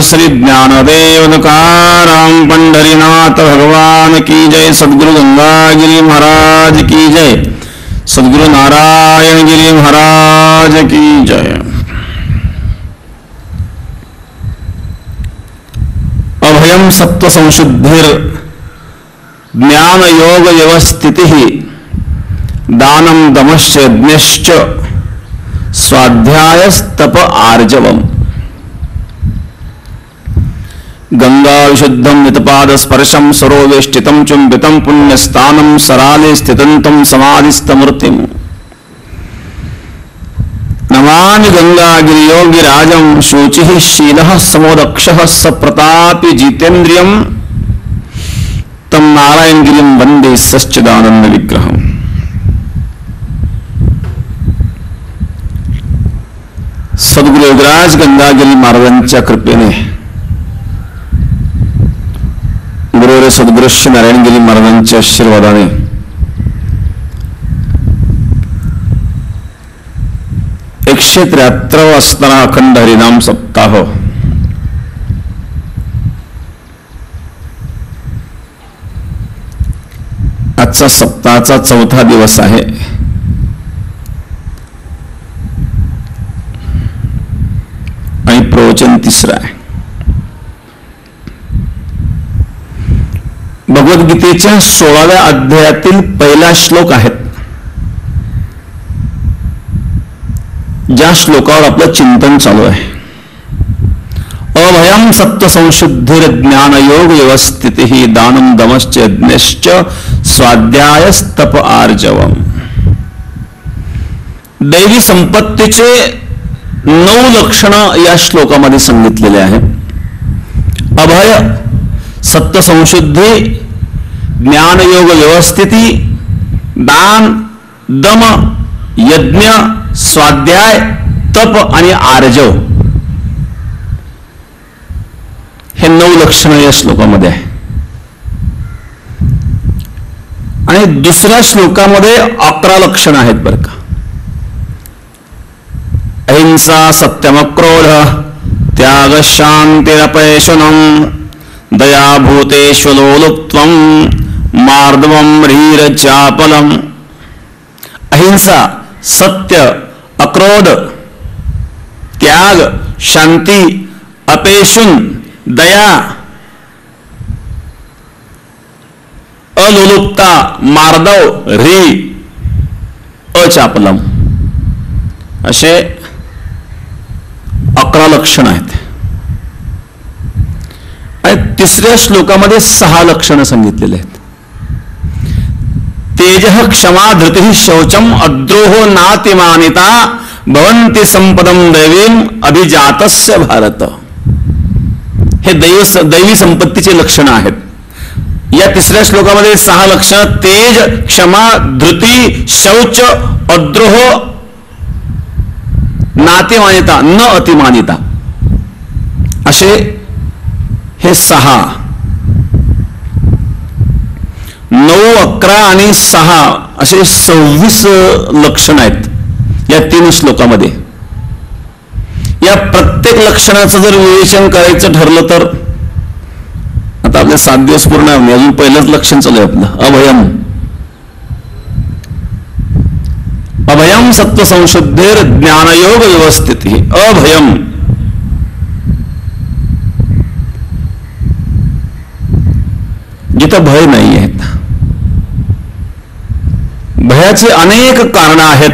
श्री ज्ञानदेव तुकाराम पंढरीनाथ भगवान की जय। सद्गुरु गंगागिरी महाराज की जय। सद्गुरु नारायण गिरी महाराज की जय। अभयम सत्व संशुद्धिर ज्ञान योग व्यवस्थिति दानम दमश्च यज्ञश्च स्वाध्यायस्तप आर्जवम। गंगा विशुद्धम नितपाद स्पर्शम सरोवेष्टितम चुंबितम पुण्यस्थानम सराले स्थितंतम समाधिस्तमूर्तिम। नमामि गंगागिरियोगिराजं शुचिः शीलः समोदक्षः सप्रतापि जितेन्द्रियं तम नारायणगिरिं वंदे सच्चिदानंद विग्रहम्। सद्गुरु योगराज गंगागिरी महाराजांच्या कृपेने गुरुवर्य सद्गुरु श्री नारायणगिरी महाराजांच्या आशीर्वादाने 173 असताना अखंड हरिनाम सप्ताह आजचा सप्ताहाचा 4था दिवस आहे। आणि प्रवचन 3रं आहे। भगवद्गीतेच्या 16व्या अध्यायातील पहिला श्लोक आहे। ज्या श्लोकावर आपलं चिंतन चालू आहे। अभयम सत्व संशुद्धिर ज्ञान योग व्यवस्थिति दानम दमश्च यज्ञश्च स्वाध्यायस्तप आर्जवम। दैवी संपत्तीचे 9 लक्षण या श्लोकामध्ये सांगितलेले आहे। अभय, सत्व संशुद्धी, ज्ञान योग व्यवस्थिती, दान, दम, यज्ञ, स्वाध्याय, तप आणि आर्जव हे 9 लक्षण या श्लोकामध्ये आहे। आणि दुसऱ्या श्लोकामध्ये 11 लक्षण आहेत बरं का। अहिंसा, सत्यमक्रोध, त्याग, शांतिरपैशुनम, दया, भूतेष्वलोलुप्त्वम, मार्दवम, ह्रीरचापलम। अहिंसा, सत्य, अक्रोध, त्याग, शांती, अपेशुन, दया, अलोलुपता, मार्दव, ह्री, अचापलम असे 11 लक्षण आहेत। आणि 3ऱ्या श्लोकामध्ये 6 लक्षणं सांगितलेले आहेत। तेजः, क्षमा, धृतिः, शौचम, अद्रोहो, नातिमानिता, भवन्ति संपदम दैवीम अभिजातस्य भारत। हे दैवी संपत्तीचे लक्षण आहेत। या 3ऱ्या श्लोकामध्ये 6 लक्षण तेज, क्षमा, धृती, शौच, अद्रोह, नातिमानिता, न अतिमानिता असे हे 6 9, 11 आणि 6 असे 26 लक्षण आहेत या 3 श्लोकामध्ये। या प्रत्येक लक्षणाचं जर विवेचन करायचं ठरलं तर आता आपले 7 दिवस पूर्ण आहे। अजून पहिलंच लक्षण चालू आहे आपलं अभयम। अभयम सत्व संशुद्धेर ज्ञानयोग व्यवस्थिति। अभयम जिथं भय नाही आहेत। भयाचे अनेक कारण आहेत।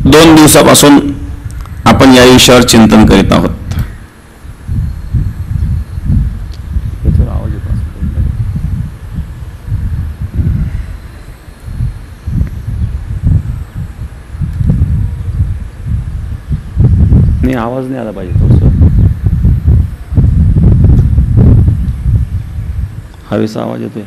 2 दिवसापासून आपण या विषयावर चिंतन करीत आहोत। नाही, आवाज नाही आला पाहिजे थोडस। हवेचा आवाज येतोय।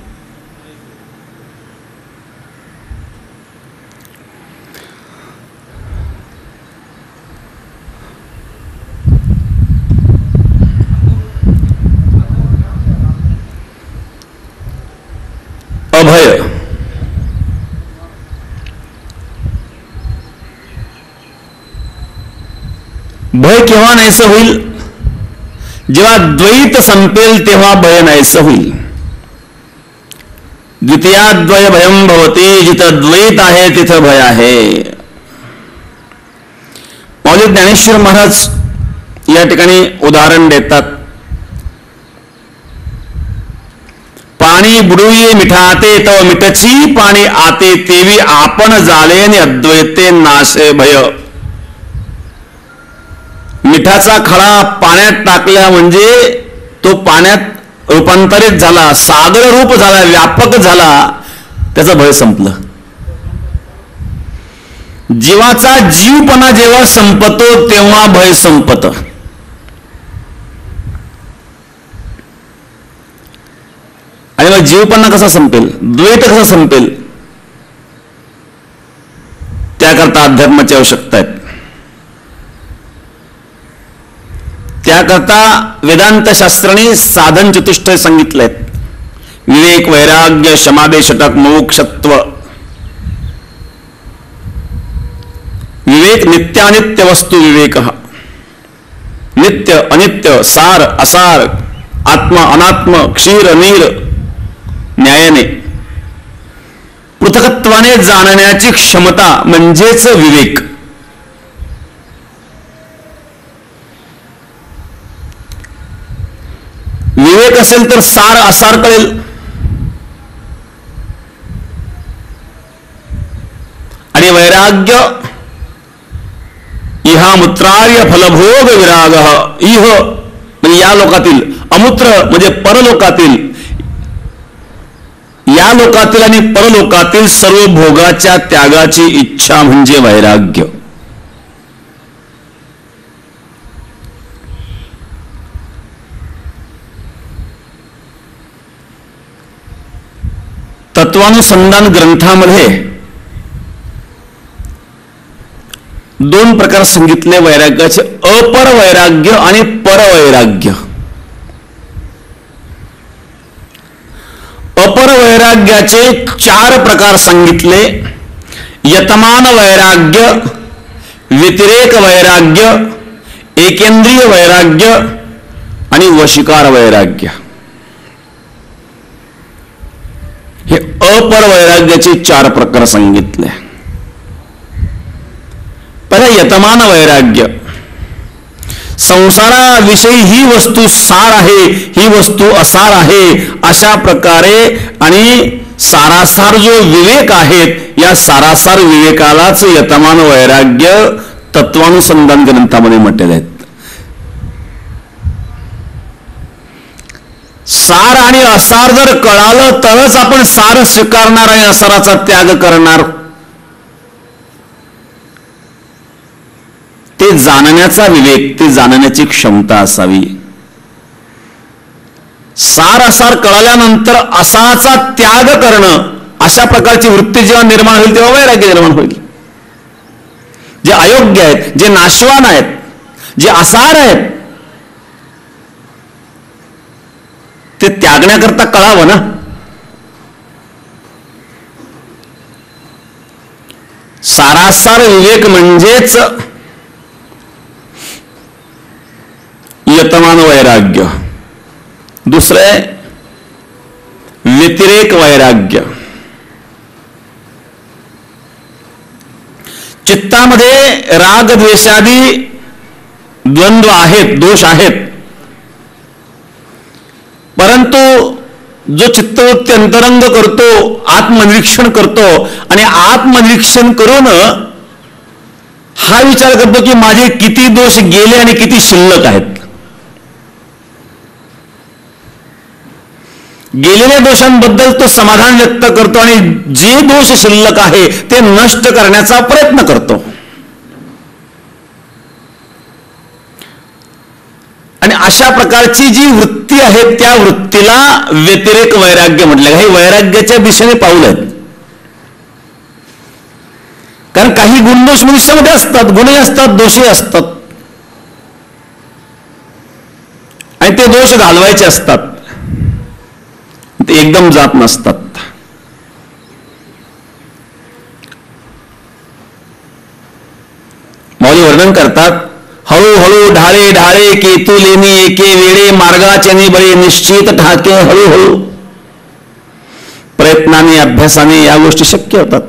अभय, भय केव्हा नाहीसं होईल जेव्हा द्वैत संपेल तेव्हा भय नाहीसं होईल. द्वितीयाद्वय भयं भवती, जिथं द्वैत आहे तिथं भय आहे. माऊली ज्ञानेश्वर महाराज या ठिकाणी उदाहरण देतात. पाणी बुडुये मिठाते तव मिठची पाणी आते, तेवी आपण झाले आणि अद्वैते नाशे भय. मिठाचा खडा पाण्यात टाकला म्हणजे तो पाण्यात रूपांतरित झाला, सागर रूप झाला, व्यापक झाला, त्याचं भय संपलं. जीवाचा जीवपणा जेव्हा संपतो तेव्हा भय संपत. आणि मग जीवपणा कसा संपेल, द्वैत कसा संपेल, त्याकरता अध्यात्माची आवश्यकता आहे. त्याकरता वेदांत शास्त्राने साधन चतुष्टय सांगितलेत. विवेक, वैराग्य, शमादेशटक, मोक्षत्व. विवेक नित्य अनित्य वस्तू विवेक, नित्य अनित्य, सार असार, आत्मा अनात्म, क्षीर नीर, न्यायाने पृथकत्वाने जाणण्याची क्षमता म्हणजेच विवेक. विवेक असेल तर सार असार कळेल. आणि वैराग्य इहामुत्रार्य फलभोग विराग. इह म्हणजे या लोकातील, अमुत्र म्हणजे परलोकातील. या लोकातील आणि परलोकातील सर्व भोगाच्या त्यागाची इच्छा म्हणजे वैराग्य. तत्वानुसंधान ग्रंथामध्ये दोन प्रकार सांगितले वैराग्याचे, अपर वैराग्य आणि परवैराग्य. अपर वैराग्याचे 4 प्रकार सांगितले. यतमान वैराग्य, व्यतिरेक वैराग्य, एकेंद्रिय वैराग्य आणि वशिकार वैराग्य. हे अपर वैराग्याचे 4 प्रकार सांगितले. पहिला यतमान वैराग्य. संसाराविषयी ही वस्तू सार आहे, ही वस्तू असार आहे, अशा प्रकारे आणि सारासार जो विवेक आहेत, या सारासार विवेकालाच यतमान वैराग्य तत्वानुसंधान ग्रंथामध्ये म्हटलेले आहेत. सार आणि असार जर कळालं तरच आपण सार स्वीकारणार आणि असाराचा त्याग करणार. ते जाणण्याचा विवेक, ते जाणण्याची क्षमता असावी. सार असार कळाल्यानंतर असाचा त्याग करणं, अशा प्रकारची वृत्ती जेव्हा निर्माण होईल तेव्हा वैराग्य निर्माण होईल. जे अयोग्य आहेत, जे नाशवान आहेत, जे असार आहेत, ते त्यागण्याकरता कळावं ना. सारासार विवेक म्हणजेच यतमान वैराग्य. दुसरे व्यतिरेक वैराग्य. चित्तामध्ये राग द्वेषादी द्वंद्व आहेत, दोष आहेत, परंतु जो चित्तवृत्ती अंतरंग करतो, आत्मनिरीक्षण करतो आणि आत्मनिरीक्षण करून हा विचार करतो की माझे किती दोष गेले आणि किती शिल्लक आहेत. गेलेल्या दोषांबद्दल तो समाधान व्यक्त करतो आणि जे दोष शिल्लक आहे ते नष्ट करण्याचा प्रयत्न करतो. आणि अशा प्रकारची जी वृत्ती आहे त्या वृत्तीला व्यतिरेक वैराग्य म्हटलं. हे वैराग्याच्या दिशेने पाऊल आहेत. कारण काही गुणदोष मनुष्यामध्ये असतात, गुन्हे असतात, दोषही असतात आणि ते दोष घालवायचे असतात, ते एकदम जात नसतात. माऊली वर्णन करतात, हळूहळू ढाळे ढाळे केतू लेणी एके वेळे मार्गाचे बळे निश्चित ठाके. हळूहळू प्रयत्नाने अभ्यासाने या गोष्टी शक्य होतात.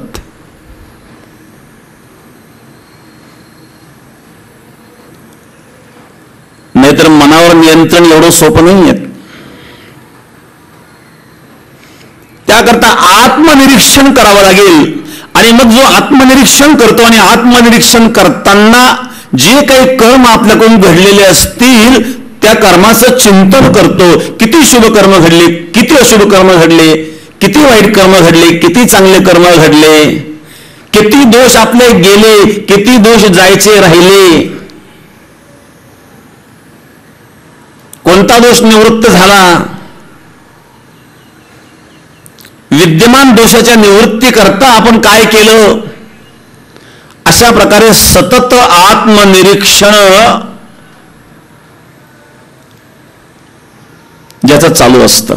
नाहीतर मनावर नियंत्रण एवढं सोपं नाही आहे. त्याकरता आत्मनिरीक्षण करावं लागेल. आणि मग जो आत्मनिरीक्षण करतो आणि आत्मनिरीक्षण करताना जे काही कर्म आपल्याकडून घडलेले असतील त्या कर्माचं चिंतन करतो. किती शुभ कर्म घडले, किती अशुभ कर्म घडले, किती वाईट कर्म घडले, किती चांगले कर्म घडले, किती दोष आपले गेले, किती दोष जायचे राहिले, कोणता दोष निवृत्त झाला. विद्यमान दोषाच्या निवृत्ती करता आपण काय केलं. अशा प्रकारे सतत आत्मनिरीक्षण ज्याचं चालू असतं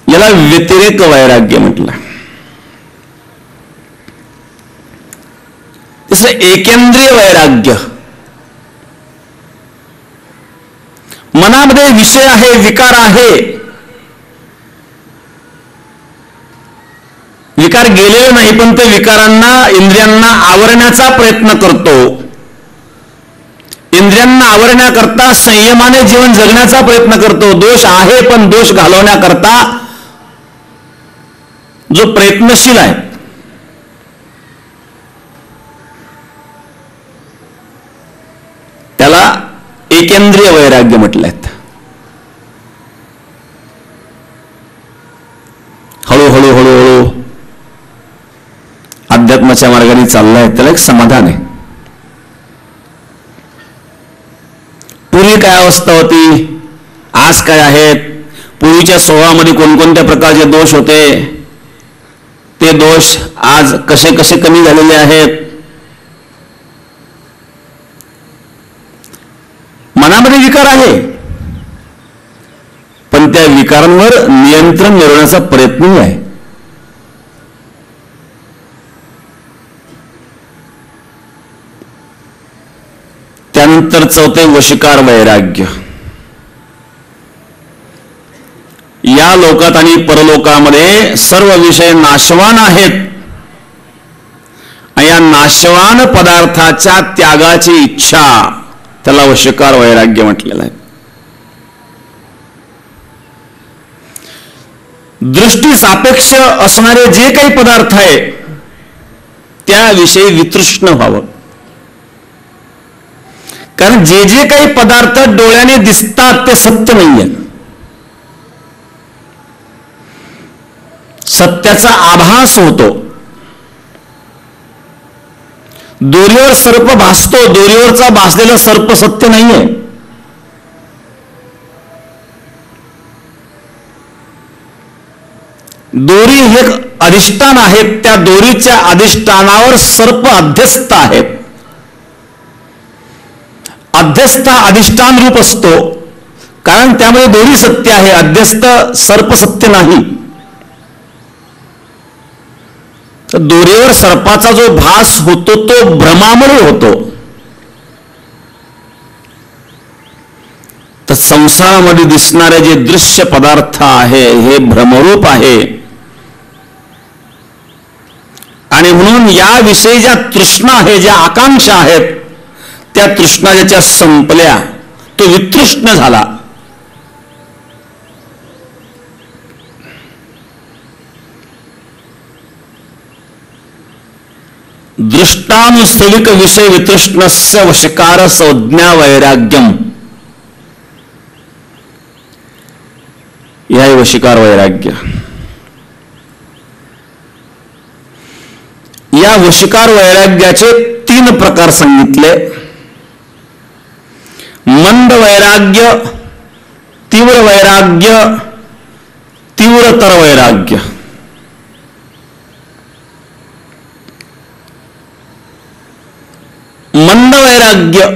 याला व्यतिरेक वैराग्य म्हटलं. तिसरं एकेंद्रिय वैराग्य. मनामध्ये विषय आहे, विकार आहे, विकार गेलेले नाही पण ते विकारांना इंद्रियांना आवरण्याचा प्रयत्न करतो. इंद्रियांना आवरण्याकरता संयमाने जीवन जगण्याचा प्रयत्न करतो. दोष आहे पण दोष घालवण्याकरता जो प्रयत्नशील आहे त्याला एकेंद्रिय वैराग्य म्हटलंय. हळूहळू हळूहळू अध्यात्माच्या मार्गाने चाललाय त्याला एक समाधान आहे. पूर्वी काय अवस्था होती, आज काय आहेत, पूर्वीच्या स्वभावामध्ये कोणकोणत्या प्रकारचे दोष होते, ते दोष आज कसे कसे कमी झालेले आहेत. मनामध्ये विकार आहे पण त्या विकारांवर नियंत्रण मिळवण्याचा प्रयत्नही आहे. त्यानंतर चौथे वशीकार वैराग्य. या लोकात आणि परलोकामध्ये सर्व विषय नाशवान आहेत. या नाशवान पदार्थाच्या त्यागाची इच्छा त्याला वशीकार वैराग्य म्हटलेलं आहे. दृष्टी सापेक्ष असणारे जे काही पदार्थ आहे त्याविषयी वितृष्ण व्हावं. कारण जे जे काही पदार्थ डोळ्याने दिसतात ते सत्य नाहीये. सत्याचा आभास होतो. दोरीवर सर्प भासतो, दोरीवरचा भासलेला सर्प सत्य नाहीये. दोरी हे अधिष्ठान आहे, त्या दोरीच्या अधिष्ठानावर सर्प अध्यस्त आहेत. अध्यस्त अधिष्ठान रूप असतो कारण त्यामध्ये दोरी सत्य आहे, अध्यस्त सर्प सत्य नाही. तर दोरीवर सर्पाचा जो भास होतो तो भ्रमामुळे होतो. तर संसारामध्ये दिसणारे जे दृश्य पदार्थ आहे हे भ्रमरूप आहे. आणि म्हणून याविषयी ज्या तृष्णा आहे, ज्या आकांक्षा आहेत त्या तृष्णा ज्याच्या संपल्या तो वितृष्ण झाला. दृष्टानुस्थलिक विषय वितृष्णस्य वशीकार संज्ञा वैराग्यम. यह वशीकार वैराग्य. या वशीकार वैराग्याचे 3 प्रकार सांगितले. मंद वैराग्य, तीव्र वैराग्य, तीव्रतर वैराग्य. मंद वैराग्य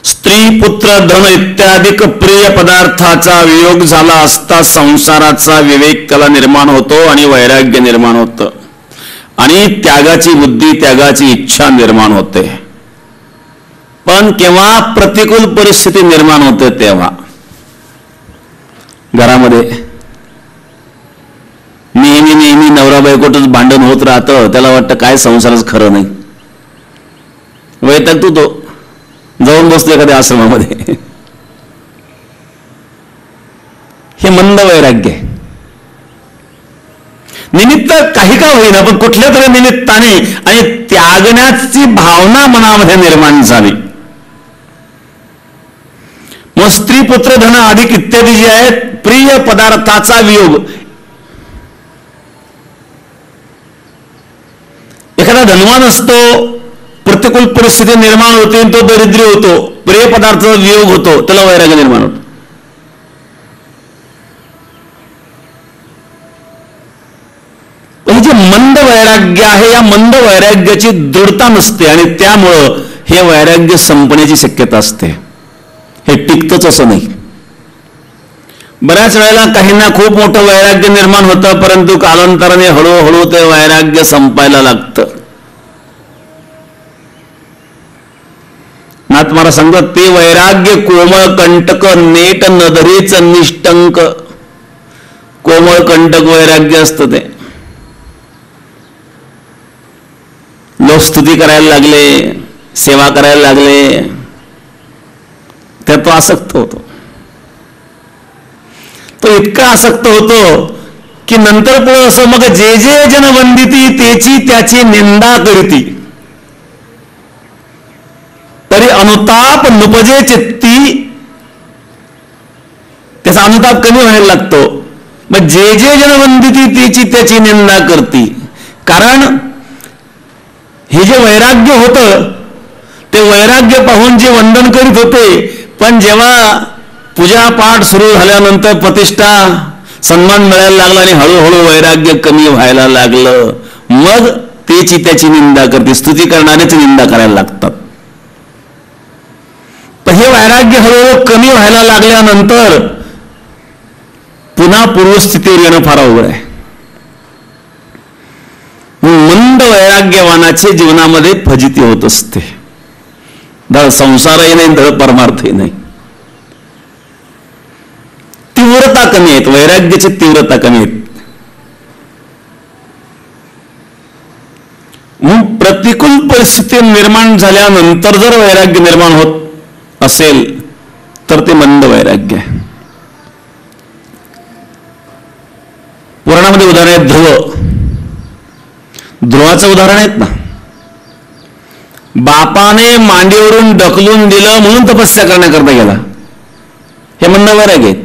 स्त्री पुत्र धन इत्यादिक प्रिय पदार्थाचा वियोग झाला असता संसाराचा विवेक त्याला निर्माण होतो आणि वैराग्य निर्माण होतं. आणि त्यागाची बुद्धी, त्यागाची इच्छा निर्माण होते. पण केव्हा प्रतिकूल परिस्थिती निर्माण होते तेव्हा. घरामध्ये नेहमी नेहमी नवरा बायकोतच भांडण होत राहतं, त्याला वाटतं काय संसारच खरं नाही, वैताग तो जाऊन बसतो एखाद्या आश्रमामध्ये. हे मंद वैराग्य आहे. निमित्त काही का होईना पण कुठल्या तरी निमित्ताने आणि त्यागण्याची भावना मनामध्ये निर्माण झाली. मग स्त्री पुत्र धन अधिक इत्यादी जे आहेत, प्रिय पदार्थाचा वियोग. एखादा धनवान असतो, प्रतिकूल परिस्थिती निर्माण होते, तो दरिद्री होतो, प्रिय पदार्थाचा वियोग होतो, त्याला वैराग्य निर्माण होतो. हे जे मंद वैराग्य आहे, या मंद वैराग्याची दृढता नसते आणि त्यामुळं हे वैराग्य संपण्याची शक्यता असते. हे टिकतच असं नाही. बऱ्याच वेळेला काहींना खूप मोठं वैराग्य निर्माण होतं, परंतु कालांतराने हळूहळू ते वैराग्य संपायला लागतं. नाथ महाराज सांगतात, ते वैराग्य कोमळ कंटक नेट नदरेच निष्टंक. कोमळ कंटक वैराग्य असतं ते. लोक स्तुती करायला लागले, सेवा करायला लागले, त्यात तो आसक्त होतो. तो इतका आसक्त होतो की नंतर पुढे असं, मग जे जे जन वंदिती तेची त्याची निंदा करती, तरी अनुताप नुपजे चित्ती. त्याचा अनुताप कमी व्हायला लागतो. मग जे जे जन वंदिती तेची त्याची निंदा करती. कारण हे जे वैराग्य होतं, ते वैराग्य पाहून जे वंदन करीत होते, पण जेव्हा पूजा पाठ सुरू झाल्यानंतर प्रतिष्ठा सन्मान मिळायला लागला आणि हळूहळू वैराग्य कमी व्हायला लागलं, मग त्याची त्याची निंदा करते. स्तुती करणाऱ्याची निंदा करायला लागतात. पण हे वैराग्य हळूहळू कमी व्हायला लागल्यानंतर पुन्हा पूर्वस्थितीवर येणं फार अवघड आहे. मंद वैराग्यवानाचे जीवनामध्ये फजिती होत असते. धड संसारही नाही, धड परमार्थही नाही. तीव्रता कमी आहेत, वैराग्याची तीव्रता कमी आहेत. म्हणून प्रतिकूल परिस्थिती निर्माण झाल्यानंतर जर वैराग्य निर्माण होत असेल तर ते मंद वैराग्य आहे. पुराणामध्ये उदाहरण आहे ध्रुव. ध्रुवाचं उदाहरण आहेत ना. बापाने मांडीवरून ढकलून दिलं म्हणून तपस्या करण्याकरता गेला. हे मंद वैराग्य आहेत.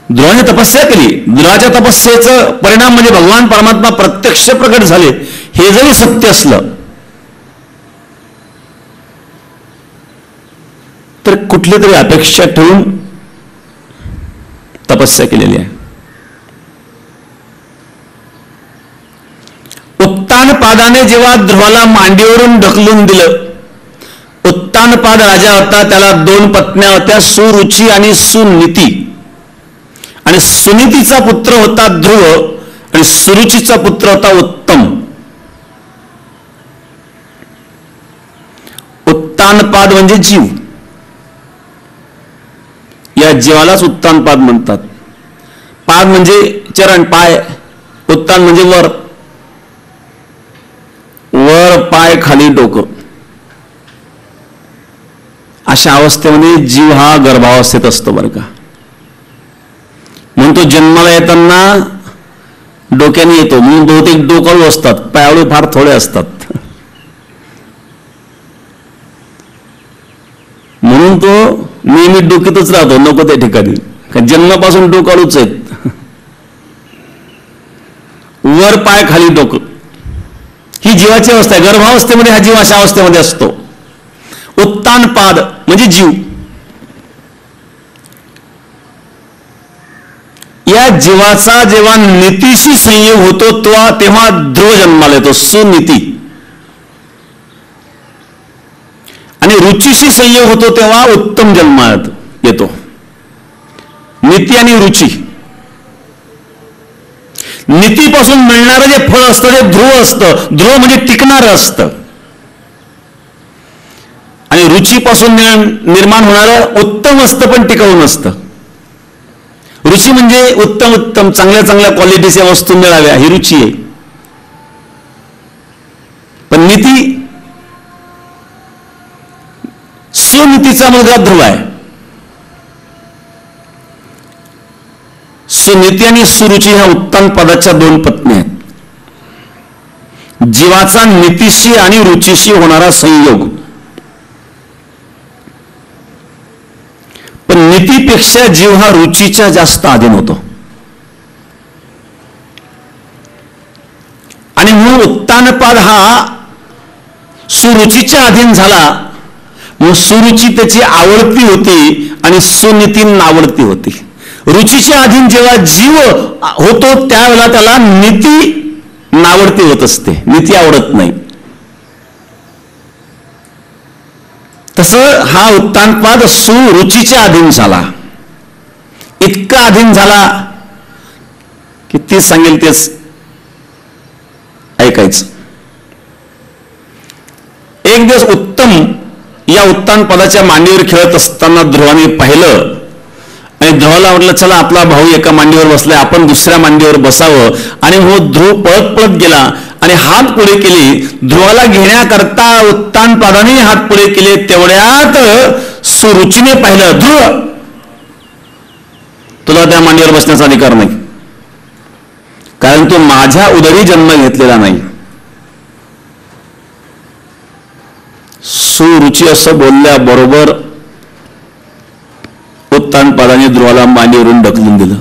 ध्रुवाने तपस्या केली. ध्रुवाच्या तपस्येचा परिणाम म्हणजे भगवान परमात्मा प्रत्यक्ष प्रकट झाले, हे जरी सत्य असलं तर कुठली तरी अपेक्षा ठेवून तपस्या केलेली आहे. उत्तानपादाने जेव्हा ध्रुवाला मांडीवरून ढकलून दिलं, उत्तानपाद राजा होता, त्याला 2 पत्न्या होत्या, सुरुची आणि सुनीती. आणि सुनीतीचा पुत्र होता ध्रुव आणि सुरुचीचा पुत्र होता उत्तम. उत्तानपाद म्हणजे जीव. या जीवालाच उत्तानपाद म्हणतात. पाद म्हणजे चरण, पाय. उत्तान म्हणजे वर, वर पाय खाली डोकं. अशा अवस्थेमध्ये जीव हा गर्भावस्थेत असतो बरं का. म्हणून तो जन्माला येताना डोक्याने येतो, म्हणून बहुतेक डोकाळू असतात, पायाळू फार थोडे असतात. म्हणून तो नेहमी डोक्यातच राहतो, नको त्या ठिकाणी. जन्मापासून डोकाळूच आहेत. वर पाय खाली डोकं, ही जीवाची अवस्था आहे. गर्भावस्थेमध्ये हा जीव अशा अवस्थेमध्ये असतो. उत्तानपाद म्हणजे जीव. या जीवाचा जेव्हा नीतीशी संयोग होतो तेव्हा ध्रुव जन्माला येतो, सुनीती. आणि रुचीशी संयोग होतो तेव्हा उत्तम जन्मात येतो. नीती आणि रुची. नीतीपासून मिळणारं जे फळ असतं ते ध्रुव असतं. ध्रुव म्हणजे टिकणारं असतं. आणि रुचीपासून निर्माण होणारं उत्तम असतं पण टिकाऊ नसतं. रुची म्हणजे उत्तम उत्तम चांगल्या चांगल्या क्वालिटीच्या वस्तू मिळाव्या ही रुची आहे. पण नीती, सुनीतीचा मुलगा ध्रुव आहे. सुनीती आणि सुरुची ह्या उत्तान पदाच्या दोन पत्नी आहेत. जीवाचा नीतीशी आणि रुचीशी होणारा संयोग. पण नीतीपेक्षा जीव हा रुचीच्या जास्त अधीन होतो. आणि म्हणून उत्तानपाद हा सुरुचीच्या अधीन झाला. मग सुरुची त्याची आवडती होती आणि सुनीती नावडती होती. रुचीच्या अधीन जेव्हा जीव होतो त्यावेळेला त्याला नीती नावडती होत असते, नीती आवडत नाही. तसं हा उत्तानपाद सुरुचीच्या अधीन झाला. इतका अधीन झाला की ती सांगेल तेच ऐकायचं. एक दिवस उत्तम या उत्तान पदाच्या मांडीवर खेळत असताना ध्रुवाने पाहिलं आणि ध्रुवाला म्हटलं चला आपला भाऊ एका मांडीवर बसलाय, आपण दुसऱ्या मांडीवर बसावं. आणि हो ध्रुव पळत पळत गेला आणि हात पुढे केली. ध्रुवाला घेण्याकरता उत्तान पदाने हात पुढे केले. तेवढ्यात सुरुचीने पाहिलं, ध्रुव तुला त्या मांडीवर बसण्याचा अधिकार नाही, कारण तू माझ्या उदरी जन्म घेतलेला नाही. सुरुची असं बोलल्याबरोबर उत्तानपादाने ध्रुवाला मांडीवरून ढकलून दिलं.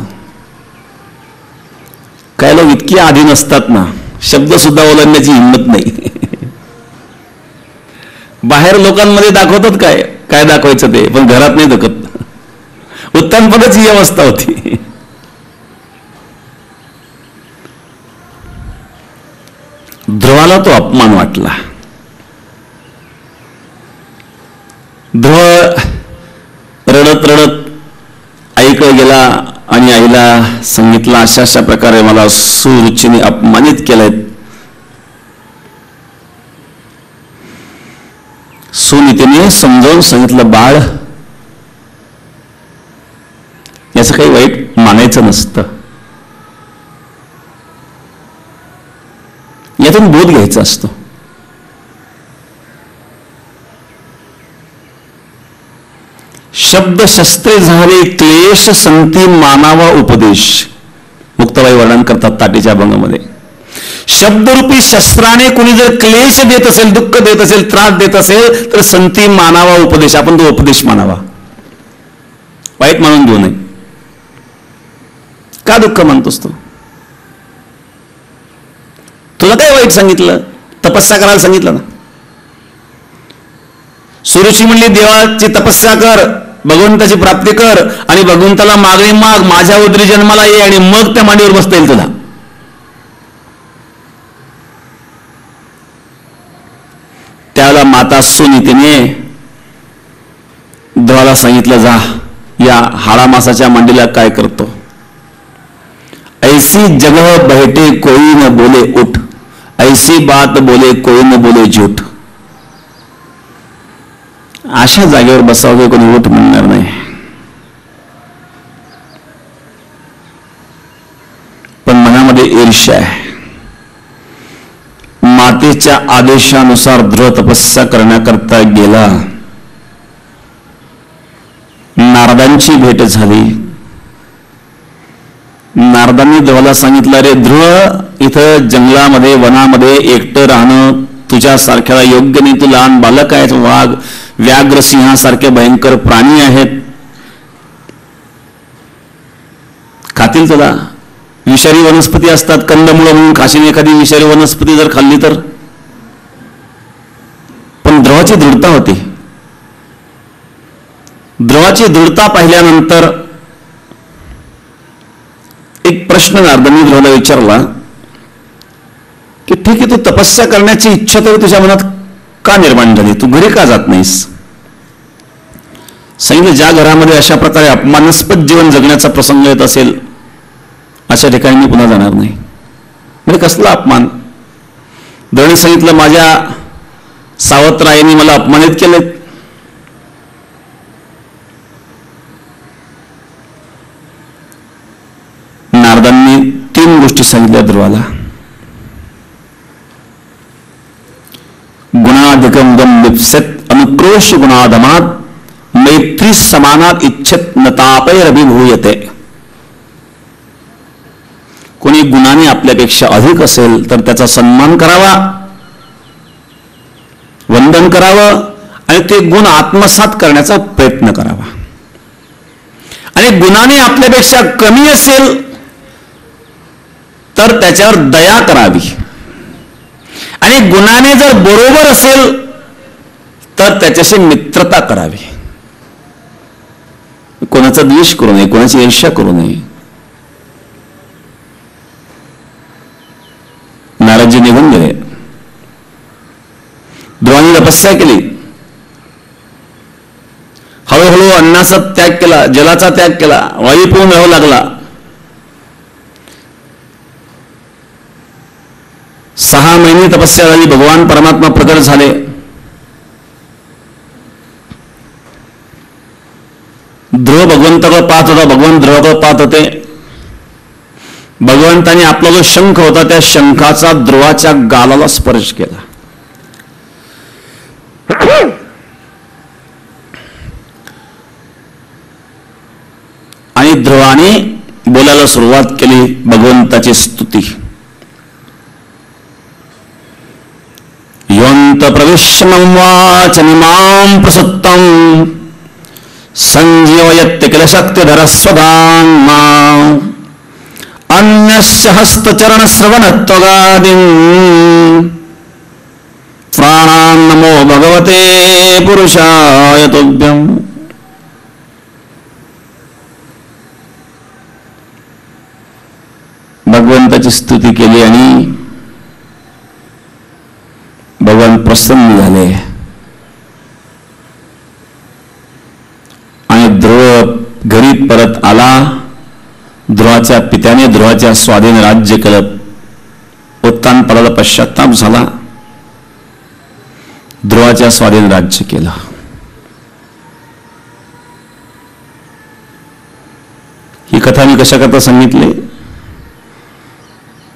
काय लोक इतकी आधीन असतात ना, शब्द सुद्धा ओलांडण्याची हिंमत नाही. बाहेर लोकांमध्ये दाखवतात काय काय दाखवायचं ते, पण घरात नाही दाखवत. उत्तानपादाची ही अवस्था होती. ध्रुवाला तो अपमान वाटला. ध्रुव रडत रडत आईकडे गेला आणि आईला सांगितलं अशा अशा प्रकारे मला सुरुचीने अपमानित केलंय. सुनीतीने समजावून सांगितलं, बाळ याचं काही वाईट मानायचं नसतं, यातून बोध घ्यायचा असतो. शब्द शस्त्रे झाले क्लेश संती मानावा उपदेश. मुक्ताबाई वर्णन करतात ताटीच्या अभंगामध्ये. शब्दरूपी शस्त्राने कोणी जर क्लेश देत असेल, दुःख देत असेल, त्रास देत असेल तर संती मानावा उपदेश. आपण तो उपदेश मानावा, वाईट मानून घेऊ नये. का दुःख मानतोस तू? तुला काय वाईट सांगितलं? तपस्या करायला सांगितलं ना. सुरुची म्हणली देवाची तपस्या कर, भगवंताची प्राप्ती कर आणि भगवंताला मागणी माग, माझ्या उदरी जन्माला ये आणि मग त्या मांडीवर बसता येईल तुला. त्याला माता सुनीतीने ध्रुवाला सांगितलं, जा या हाडा मासाच्या मांडीला काय करतो? ऐसी जगह बैठे कोई न बोले उठ, ऐसी बात बोले कोई न बोले झूठ. अशा जागेवर बसावं कोणी उठ म्हणणार नाही. पण मनामध्ये ईर्ष्या आहे. मातेच्या आदेशानुसार ध्रुव तपस्या करण्याकरता गेला. नारदांची भेट झाली. नारदांनी ध्रुवाला सांगितलं, अरे ध्रुव इथं जंगलामध्ये वनामध्ये एकटं राहणं तुझ्यासारख्याला योग्य नाही. तू लहान बालक आहेस. वाघ व्याघ्र सिंहासारखे भयंकर प्राणी आहेत, खातील तुला. विषारी वनस्पती असतात, कंदमुळं म्हणून खाशील एखादी विषारी वनस्पती जर खाल्ली तर. पण ध्रुवाची दृढता होती. ध्रुवाची दृढता पाहिल्यानंतर एक प्रश्न नारदांनी ध्रुवाला विचारला की ठीक आहे, तू तपस्या करण्याची इच्छा तर तुझ्या मनात का निर्माण झाली? तू घरी का जात नाहीस? सांगितलं, ज्या घरामध्ये अशा प्रकारे अपमानास्पद जीवन जगण्याचा प्रसंग येत असेल अशा ठिकाणी मी पुन्हा जाणार नाही. म्हणजे कसला अपमान? द्रोणाने सांगितलं, माझ्या सावत्राईंनी मला अपमानित केले. नारदांनी 3 गोष्टी सांगितल्या ध्रुवाला. गुणाधिकम गम लिप्सेत अनुक्रोश गुणाधमात मैत्री समानात इच्छेत नतापैरभिभूयते. कोणी गुणाने आपल्यापेक्षा अधिक असेल तर त्याचा सन्मान करावा, वंदन करावं आणि ते गुण आत्मसात करण्याचा प्रयत्न करावा. आणि गुणाने आपल्यापेक्षा कमी असेल तर त्याच्यावर दया करावी. आणि गुणाने जर बरोबर असेल तर त्याच्याशी मित्रता करावी. कोणाचा द्वेष करू नये, कोणाची ईर्ष्या करू नये. नारदजी निघून गेले. ध्रुवाने तपस्या केली, हळूहळू अन्नाचा त्याग केला, जलाचा त्याग केला, वायू पिऊन राहू लागला. 6 महिने तपस्या झाली. भगवान परमात्मा प्रकट झाले. ध्रुव भगवंताकडे पाहत होता, भगवान ध्रुवाकडे पाहत होते. भगवंताने आपला जो शंख होता त्या शंखाचा ध्रुवाच्या गालाला स्पर्श केला. आणि ध्रुवाने बोलायला सुरुवात केली भगवंताची स्तुती. योऽन्त प्रविश्यमं वाचमिमां प्रसुप्तं संजीवयत्य किल शक्तिधरस्वधाम्ना अन्यस्य हस्तचरणश्रवणत्वगादिं प्राणान् नमो भगवते पुरुषाय तुभ्यम्. भगवंताची स्तुती केली आणि भगवान प्रसन्न झाले. आणि ध्रुव घरी परत आला. ध्रुवाच्या पित्याने ध्रुवाच्या स्वाधीन राज्य केलं. उत्तानपदाला पश्चात्ताप झाला. ध्रुवाच्या स्वाधीन राज्य केलं. ही कथा मी कशा करता सांगितली?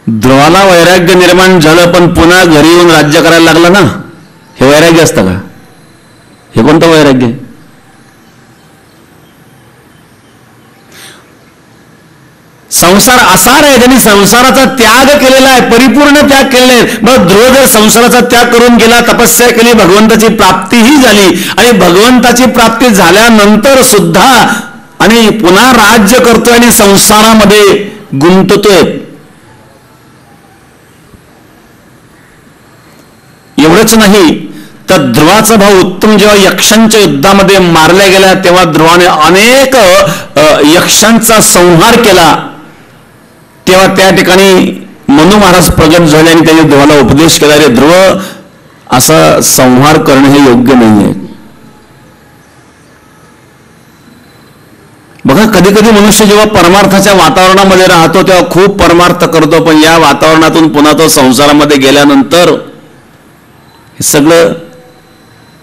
ध्रुवाला वैराग्य निर्माण झालं पण पुन्हा घरी येऊन राज्य करायला लागलं ना. हे वैराग्य असतं का? हे कोणतं वैराग्य? संसार असार आहे, त्यांनी संसाराचा त्याग केलेला आहे, परिपूर्ण त्याग केलेला आहे. मग ध्रुव जर संसाराचा त्याग करून गेला, तपस्या केली, भगवंताची प्राप्तीही झाली आणि भगवंताची प्राप्ती झाल्यानंतर सुद्धा आणि पुन्हा राज्य करतोय आणि संसारामध्ये गुंततोय. एवढंच नाही तर ध्रुवाचा भाऊ उत्तम जेव्हा यक्षांच्या युद्धामध्ये मारल्या गेला तेव्हा ध्रुवाने अनेक यक्षांचा संहार केला. तेव्हा त्या ठिकाणी मनु महाराज प्रगट झाले आणि त्यांनी ध्रुवाला उपदेश केला, रे ध्रुव, असा संहार करणे हे योग्य नाहीये. बघा, कधी कधी मनुष्य जेव्हा परमार्थाच्या वातावरणामध्ये राहतो तेव्हा खूप परमार्थ करतो, पण या वातावरणातून पुन्हा तो संसारामध्ये गेल्यानंतर हे सगळं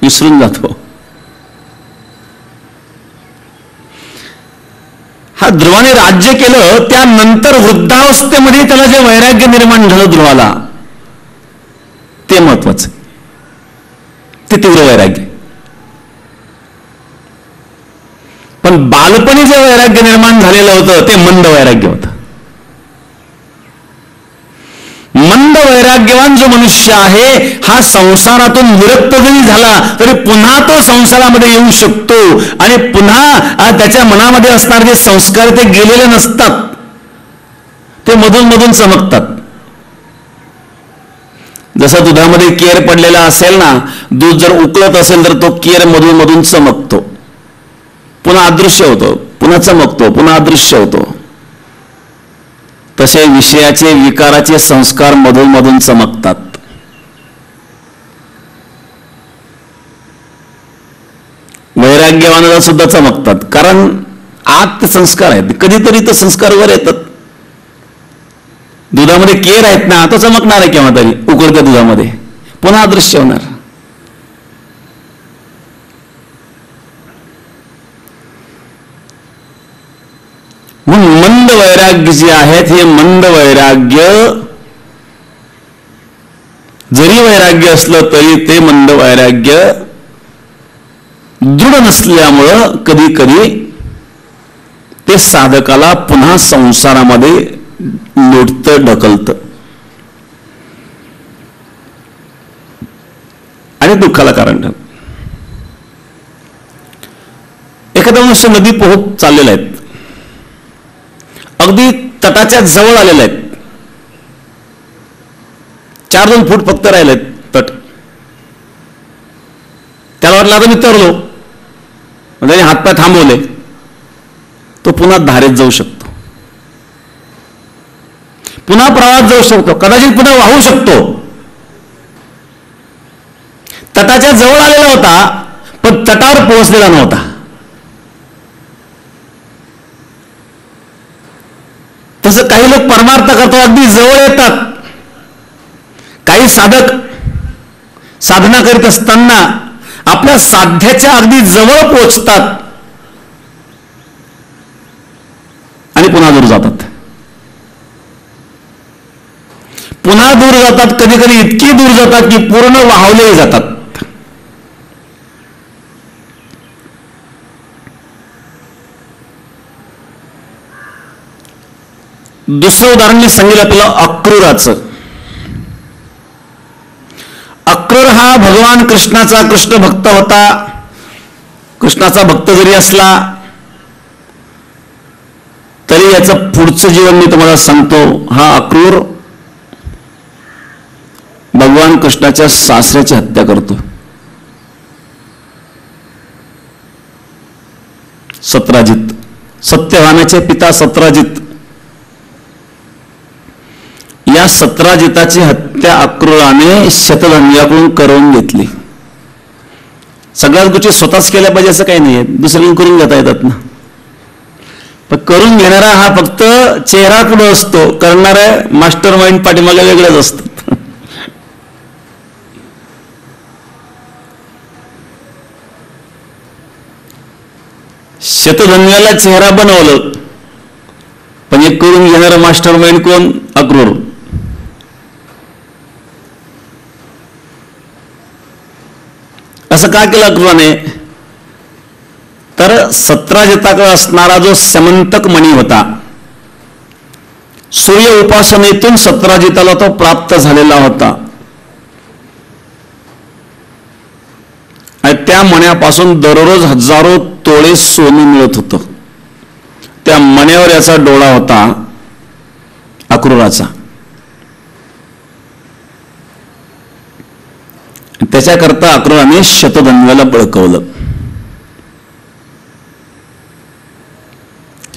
विसरून जातो. हा ध्रुवाने राज्य केलं, त्यानंतर वृद्धावस्थेमध्ये त्याला जे वैराग्य निर्माण झालं ध्रुवाला, ते महत्वाचं, ते तीव्र वैराग्य. पण बालपणी जे वैराग्य निर्माण झालेलं होतं ते मंद वैराग्य होतं. मंद वैराग्यवान जो मनुष्य आहे हा संसारातून विरक्त जरी झाला तरी पुन्हा तो संसारामध्ये येऊ शकतो आणि पुन्हा त्याच्या मनामध्ये असणारे जे संस्कार ते गेलेले नसतात, ते मधून मधून चमकतात. जसं दुधामध्ये केर पडलेला असेल ना, दूध जर उकळत असेल तर तो केर मधून मधून चमकतो, पुन्हा अदृश्य होतो, पुन्हा चमकतो, पुन्हा अदृश्य होतो. तसे विषयाचे विकाराचे संस्कार मधून मधून चमकतात. वैराग्यवानाला सुद्धा चमकतात, कारण आत ते संस्कार आहेत. कधीतरी तर संस्कार वर येतात. दुधामध्ये केर आहेत ना, तो चमकणार आहे केव्हा तरी उकळत्या दुधामध्ये, पुन्हा अदृश्य होणार. म्हणून मंद वैराग्य जे आहेत, हे मंद वैराग्य जरी वैराग्य असलं तरी ते मंद वैराग्य दृढ नसल्यामुळं कधी कधी ते साधकाला पुन्हा संसारामध्ये लुटतं, ढकलतं आणि दुःखाला कारण ठरतं. एखादा मनुष्य नदी पोहत चाललेला आहे, अगदी तटाच्या जवळ आलेले आहेत, 4-2 फूट फक्त राहिलेत तट. त्याला वाटलं आता मी तरलो, त्याने हातपाय थांबवले, तो पुन्हा धारेत जाऊ शकतो, पुन्हा प्रवाहात जाऊ शकतो, कदाचित पुन्हा वाहू शकतो. तटाच्या जवळ आलेला होता पण तटावर पोहोचलेला नव्हता. तसं काही लोक परमार्थ करतो, अगदी जवळ येतात. काही साधक साधना करीत असताना आपल्या साध्याच्या अगदी जवळ पोहोचतात आणि पुन्हा दूर जातात, पुन्हा दूर जातात. कधी कधी इतकी दूर जातात की पूर्ण वाहवले जातात. दुसरं उदाहरण मी सांगितलं आपल्याला अक्रूराचं. अक्रूर हा भगवान कृष्णाचा कृष्ण भक्त होता. कृष्णाचा भक्त जरी असला तरी याचं पुढचं जीवन मी तुम्हाला सांगतो. हा अक्रूर भगवान कृष्णाच्या सासऱ्याची हत्या करतो. सत्राजित, सत्यवानाचे पिता सत्राजित, या सत्राजिताची हत्या अक्रूराने शतधन्वाकडून करून घेतली. सगळ्याच गोष्टी स्वतःच केल्या पाहिजे असं काही नाहीये, दुसऱ्याकडून करून घेता येतात ना. पण करून घेणारा हा फक्त चेहरा पुढे असतो, करणारा मास्टर माइंड पाठीमागे वेगळेच असतात. शतधन्वाला चेहरा बनवलं, पण एक करून घेणारा मास्टर माइंड कोण? अक्रूर. असं का केलं अक्रूराने? तर सत्राजिताकडे असणारा जो समंतक मणी होता, सूर्य उपासनेतून सत्राजिताला तो प्राप्त झालेला होता आणि त्या मण्यापासून दररोज हजारो तोळे सोने मिळत होतं. त्या मण्यावर याचा डोळा होता अक्रूराचा. त्याच्याकरता अक्रूराने शतधन्वाला बळकवलं.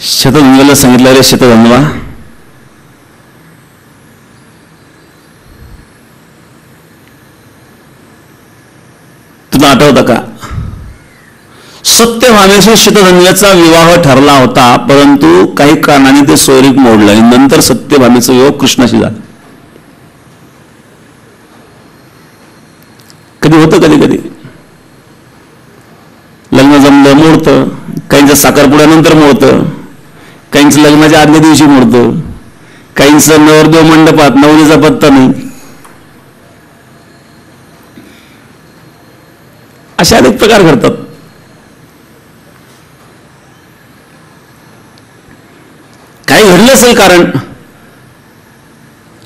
शतधन्वाला सांगितलं, रे शतधन्वा, तुला आठवतं का, सत्यभामेशी शतधन्वाचा विवाह ठरला होता, परंतु काही कारणाने ते सोयरीक मोडलं आणि नंतर सत्यभामेचा विवाह कृष्णाशी झाला. कधी होतं, कधी कधी लग्न जमलं मोडतं, काहींचं साखरपुड्यानंतर मोडतं, काहींचं लग्नाच्या आदल्या दिवशी मोडतं, काहींचं नवरदेव मंडपात, नवरीचा पत्ता नाही. अशा अनेक प्रकार घडतात. काही घडलं असेल कारण.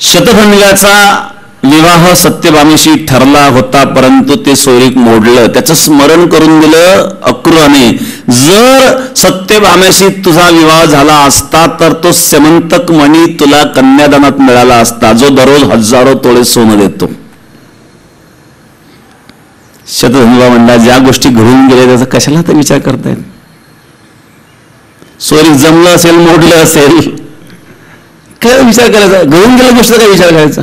शतधन्वाचा विवाह सत्यभामेशी ठरला होता, परंतु ते सोयरीक मोडलं. त्याचं स्मरण करून दिलं अक्रूराने, जर सत्यभामेशी तुझा विवाह झाला असता तर तो समंतक मणी तुला कन्यादानात मिळाला असता, जो दररोज हजारो तोळे सोनं देतो. शतधन्वा म्हणला, ज्या गोष्टी घडून गेल्या त्याचा कशाला तर विचार करतायत. सोयरीक जमलं असेल, मोडलं असेल, काय विचार करायचा? घडून गेल्या गोष्टीचा काय विचार करायचा?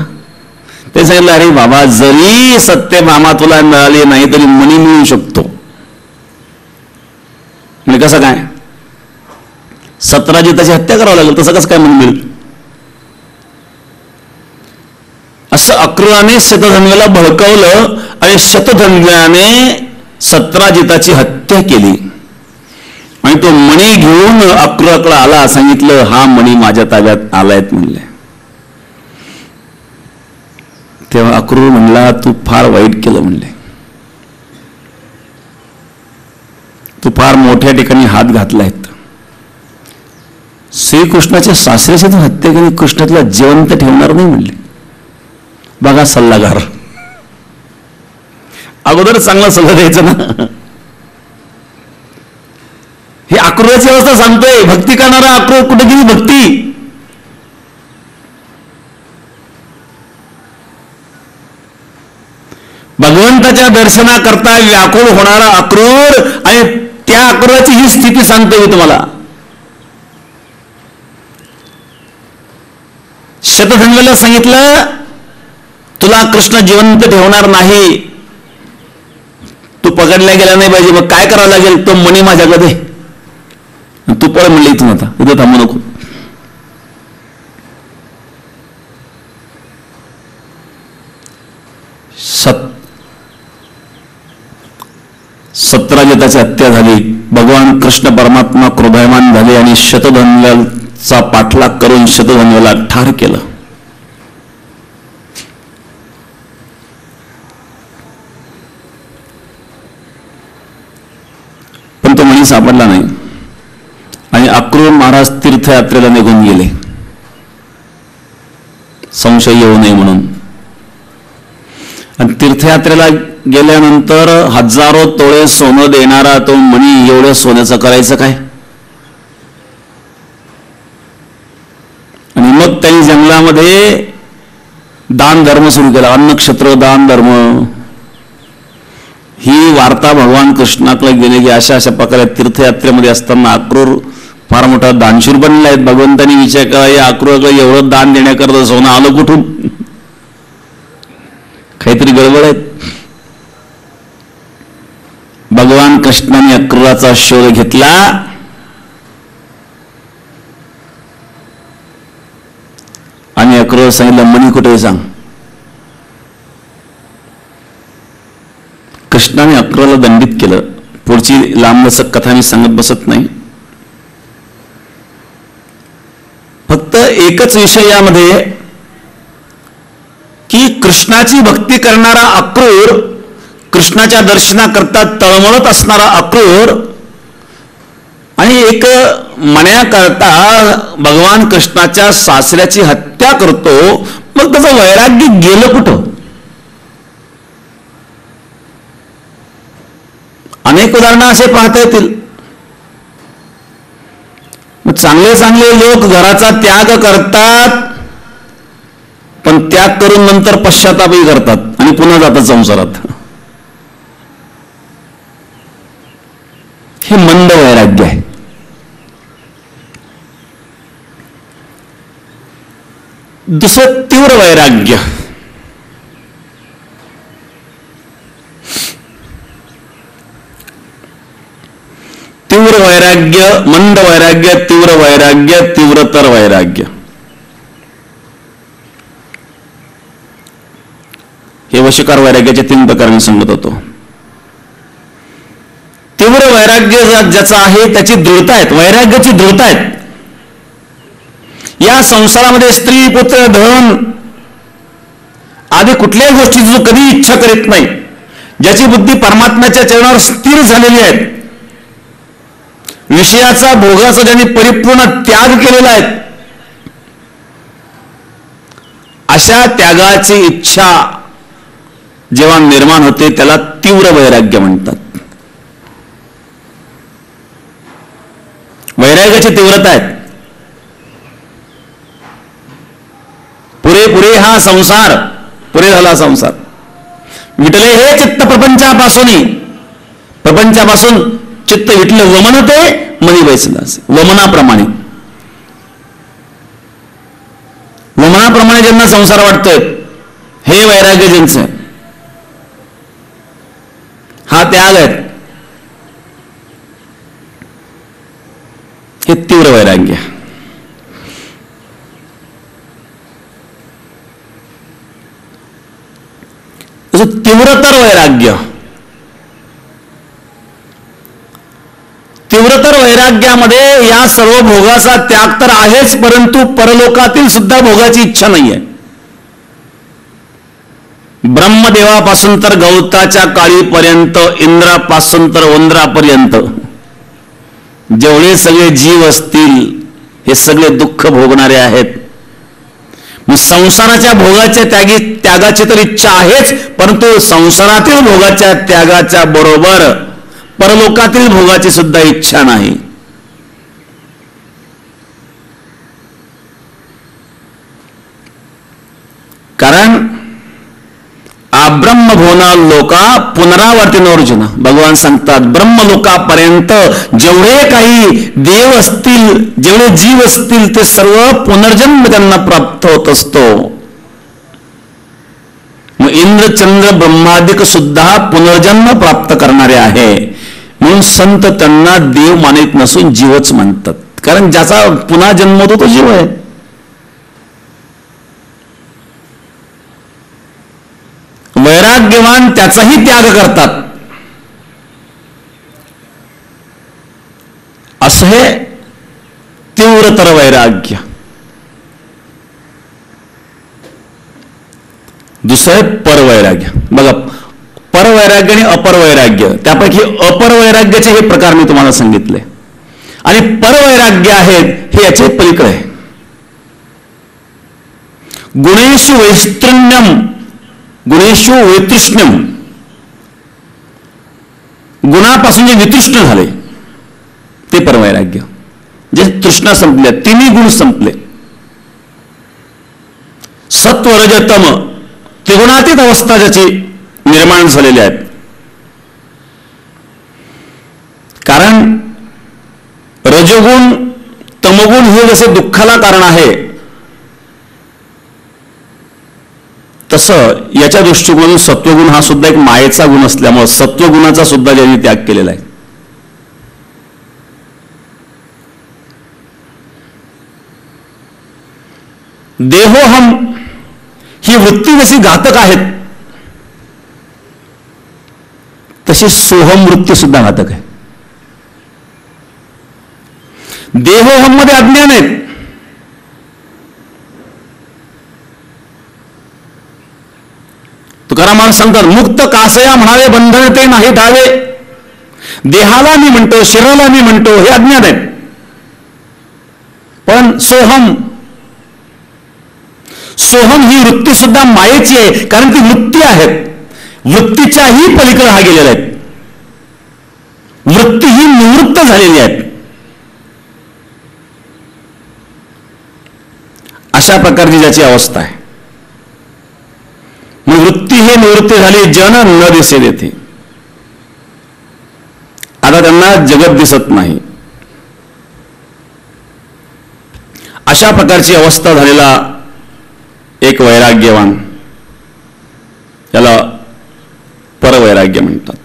ते सांगितलं, अरे बाबा, जरी सत्यभामा तुला मिळाली नाही तरी मणी मिळू शकतो. कसं काय? 17 जिताची हत्या करावं लागेल, तसं कसं काय मन मिळेल? असं अक्रूराने शतधन्वाला भडकवलं आणि शतधन्व्याने 17 जिताची हत्या केली. आणि तो मणी घेऊन अक्रूराकडे आला, सांगितलं हा मणी माझ्या ताब्यात आलायत म्हणले. तेव्हा अक्रूर म्हणला तू फार वाईट केलं म्हणले, तू फार मोठ्या ठिकाणी हात घातलायत. श्रीकृष्णाच्या सासऱ्याची तू हत्या केली, कृष्णातला जिवंत ठेवणार नाही म्हणले. बघा सल्लागार, अगोदर चांगला सल्ला द्यायचा ना. ही अक्रूराची अवस्था सांगतोय. भक्ती करणारा अक्रूर कुठे गेली भक्ती? भगवंताच्या दर्शनाकरता व्याकुळ होणारा अक्रूर, आणि त्या अक्रूराची ही स्थिती सांगतोय मी तुम्हाला. शतधन्वाला सांगितलं तुला कृष्ण जिवंत ठेवणार नाही, तू पकडल्या गेला नाही पाहिजे, मग काय करावं लागेल? तो मणी माझ्याकडे, तू पळ म्हणले इथून, आता इथं थांबू नको. 17 जिताची हत्या झाली. भगवान कृष्ण परमात्मा क्रोधायमान झाले आणि शतधन्वाचा पाठलाग करून शतधन्वाला ठार केलं. पण तो मणी सापडला नाही आणि अक्रूर महाराज तीर्थयात्रेला निघून गेले, संशय येऊ नये म्हणून. आणि तीर्थयात्रेला गेल्यानंतर हजारो तोळे सोनं देणारा तो मणी एवढं सोन्याचं करायचं काय? आणि मग त्यांनी जंगलामध्ये दान धर्म सुरू केला, अन्नक्षत्र दान धर्म. ही वार्ता भगवान कृष्णाकडे गेले की अशा अशा प्रकारे तीर्थयात्रेमध्ये असताना अक्रूर फार मोठा दानशूर बनला आहे. भगवंतांनी विचार केला या अक्रूराकडे एवढं दान देण्याकरता सोनं आलं कुठून? काहीतरी गडबड आहे. भगवान कृष्णाने अक्रूराचा शोध घेतला आणि अक्रूर सांगितलं मणी कुठे सांग. कृष्णाने अक्रूराला दंडित केलं. पुढची लांबलचक कथा मी सांगत बसत नाही, फक्त एकच विषय यामध्ये की कृष्णाची भक्ती करणारा अक्रूर, कृष्णाच्या दर्शनाकरता तळमळत असणारा अक्रूर आणि एक मण्याकरता भगवान कृष्णाच्या सासऱ्याची हत्या करतो, मग त्याचं वैराग्य गेलं कुठं? अनेक उदाहरणं असे पाहता येतील. चांगले चांगले लोक घराचा त्याग करतात, पण त्याग करून नंतर पश्चातापही करतात आणि पुन्हा जातात संसारात. हे मंद वैराग्य आहे. दुसरं तीव्र वैराग्य. तीव्र वैराग्य, मंद वैराग्य, तीव्र वैराग्य, तीव्रतर वैराग्य. हे वशकार वैराग्याचे 3 प्रकारांनी सांगत होतो. तीव्र वैराग्य ज्याचा आहे त्याची दृढता आहेत, वैराग्याची दृढता आहेत. या संसारामध्ये स्त्री, पुत्र, धन आदी कुठल्याही गोष्टीची जो कधी इच्छा करीत नाही, ज्याची बुद्धी परमात्म्याच्या चरणावर स्थिर झालेली आहे, विषयाचा भोगाचा ज्यांनी परिपूर्ण त्याग केलेला आहे, अशा त्यागाची इच्छा जेव्हा निर्माण होते त्याला तीव्र वैराग्य म्हणतात. वैराग्याची तीव्रता आहे. पुरे हा संसार, पुरे झाला संसार. विटले हे चित्त प्रपंचापासून चित्त विटले वमनते मनी वैसदास. वमनाप्रमाणे ज्यांना संसार वाटतोय हे वैराग्य ज्यांचं, हा त्याग आहे. हे तीव्र वैराग्य. तीव्रतर वैराग्य, तीव्रतर वैराग्यामध्ये या सर्व भोगाचा त्याग तर आहेच, परंतु परलोकातील सुद्धा भोगाची इच्छा नाहीये. ब्रह्मदेवापासून तर गवताच्या काळीपर्यंत, इंद्रापासून तर उंदरापर्यंत जेवढे सगळे जीव असतील हे सगळे दुःख भोगणारे आहेत. संसाराच्या भोगाच्या त्यागाची तर इच्छा आहेच, परंतु संसारातील भोगाच्या त्यागाच्या बरोबर परलोकातील भोगाची सुद्धा इच्छा नाही. कारण ब्रह्मभुवना लोका पुनरावर्तिनोर्जुन, भगवान सांगतात ब्रह्मलोकापर्यंत जेवढे काही देव असतील, जेवढे जीव असतील ते सर्व पुनर्जन्म त्यांना प्राप्त होत असतो. मग इंद्र चंद्र ब्रह्मादिक सुद्धा पुनर्जन्म प्राप्त करणारे आहे. म्हणून संत त्यांना देव मानित नसून जीवच म्हणतात, कारण ज्याचा पुन्हा जन्म होतो तो जीव आहे. वैराग्यवान त्याचाही त्याग करतात. असं हे तीव्रतर वैराग्य. दुसरे परवैराग्य. बघा, परवैराग्य आणि अपरवैराग्य, त्यापैकी अपरवैराग्याचे हे प्रकार मी तुम्हाला सांगितले, आणि परवैराग्य आहेत हे याचे पलीकडे आहे. गुणेषु वैस्तृण्यम, गुणेषु वैतृष्ण्यम, गुणापासून जे वितृष्ण झाले ते परवैराग्य. जे तृष्णा संपल्या, तिन्ही गुण संपले, सत्व रज तम त्रिगुणातीत अवस्था ज्याची निर्माण झालेल्या आहेत. कारण रजगुण तमगुण हे जसे दुःखाला कारण आहे, तसं याच्या दृष्टिकोनातून सत्वगुण हा सुद्धा एक मायेचा गुण असल्यामुळे सत्वगुणाचा सुद्धा ज्यांनी त्याग केलेला आहे. देहोहम ही वृत्ती जशी घातक आहेत, तशी सोहम वृत्ती सुद्धा घातक आहे. देहोहम मध्ये अज्ञान आहेत, तुकाराम सांगतात मुक्त कासया म्हणावे बंधन ते नाही ठावे. देहाला मी म्हणतो, शरीराला मी म्हणतो, हे अज्ञान आहेत. पण सोहम, सोहम ही वृत्ती सुद्धा मायेची आहे, कारण ती वृत्ती आहेत. वृत्तीच्याही पलीकडे हा गेलेला आहे. वृत्ती ही निवृत्त झालेली आहे. अशा प्रकारची ज्याची अवस्था आहे. वृत्ती ही निवृत्ती झाली, जन न दिसे देते. आता त्यांना जगत दिसत नाही. अशा प्रकारची अवस्था झालेला एक वैराग्यवान, याला परवैराग्य म्हणतात.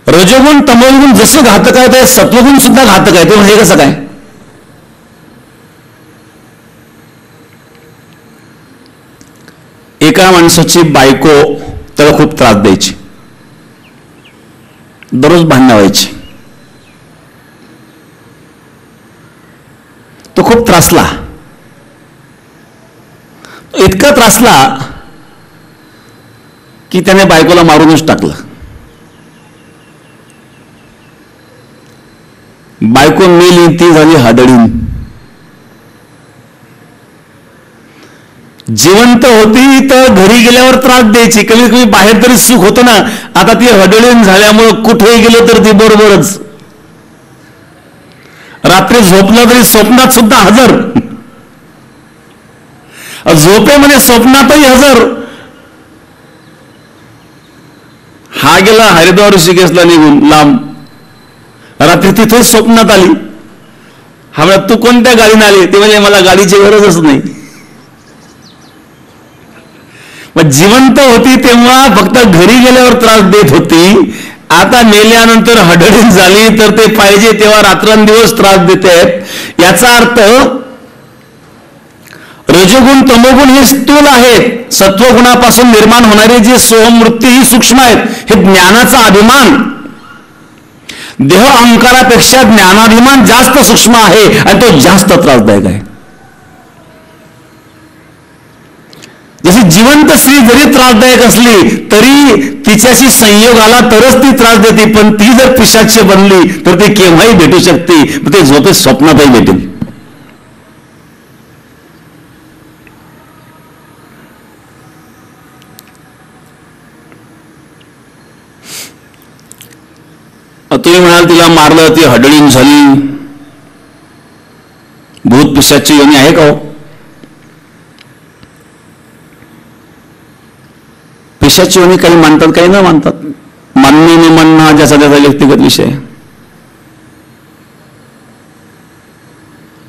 रजोगुण तमोगुण जसं घातक आहे ते सत्वगुण सुद्धा घातक आहे. ते म्हणजे कसं काय? एका माणसाची बायको त्याला खूप त्रास द्यायची, दररोज भांडणं व्हायची. तो खूप त्रासला, इतका त्रासला की त्याने बायकोला मारूनच टाकलं. बायको मेली, ती झाली हादळीन. जिवंत होती तर घरी गेल्यावर त्रास द्यायची, कमी कमी बाहेर तरी सुख होतं ना. आता ती हडळीन झाल्यामुळं कुठेही गेलो तर ती बरोबरच. रात्री झोपलं तरी स्वप्नात सुद्धा हजर, झोपेमध्ये स्वप्नातही हजर. हा गेला हरिद्वार ऋषिकेशला निघून लांब, रात्री तिथेच स्वप्नात आली. हा म्हणा तू कोणत्या गाडीने आली? ते म्हणजे मला गाडीची गरजच नाही. मग जिवंत होती तेव्हा फक्त घरी गेल्यावर त्रास देत होती, आता मेल्यानंतर हडळीत झाली तर ते पाहिजे तेव्हा रात्रंदिवस त्रास देते आहेत. याचा अर्थ रजोगुण तमोगुण हे स्थूल आहेत, सत्वगुणापासून निर्माण होणारी जी सोहमवृत्ती ही सूक्ष्म आहेत. हे ज्ञानाचा अभिमान, देह अहंकारापेक्षा ज्ञानाभिमान जास्त सूक्ष्म आहे आणि तो जास्त त्रासदायक आहे. जशी जिवंत स्त्री जरी त्रासदायक असली तरी तिच्याशी संयोग आला तरच ती त्रास देते, पण ती जर पिशाच्य बनली तर ती केव्हाही भेटू शकते, ते झोपेत स्वप्नातही भेटेल. तुम्ही म्हणाल तिला मारलं, ती हडळीन झाली, भूत पिशाची योनी आहे का हो? पिशाची योनी काही मानतात, काही न मानतात. मानणे न मानणं हा ज्याचा त्याचा व्यक्तिगत विषय.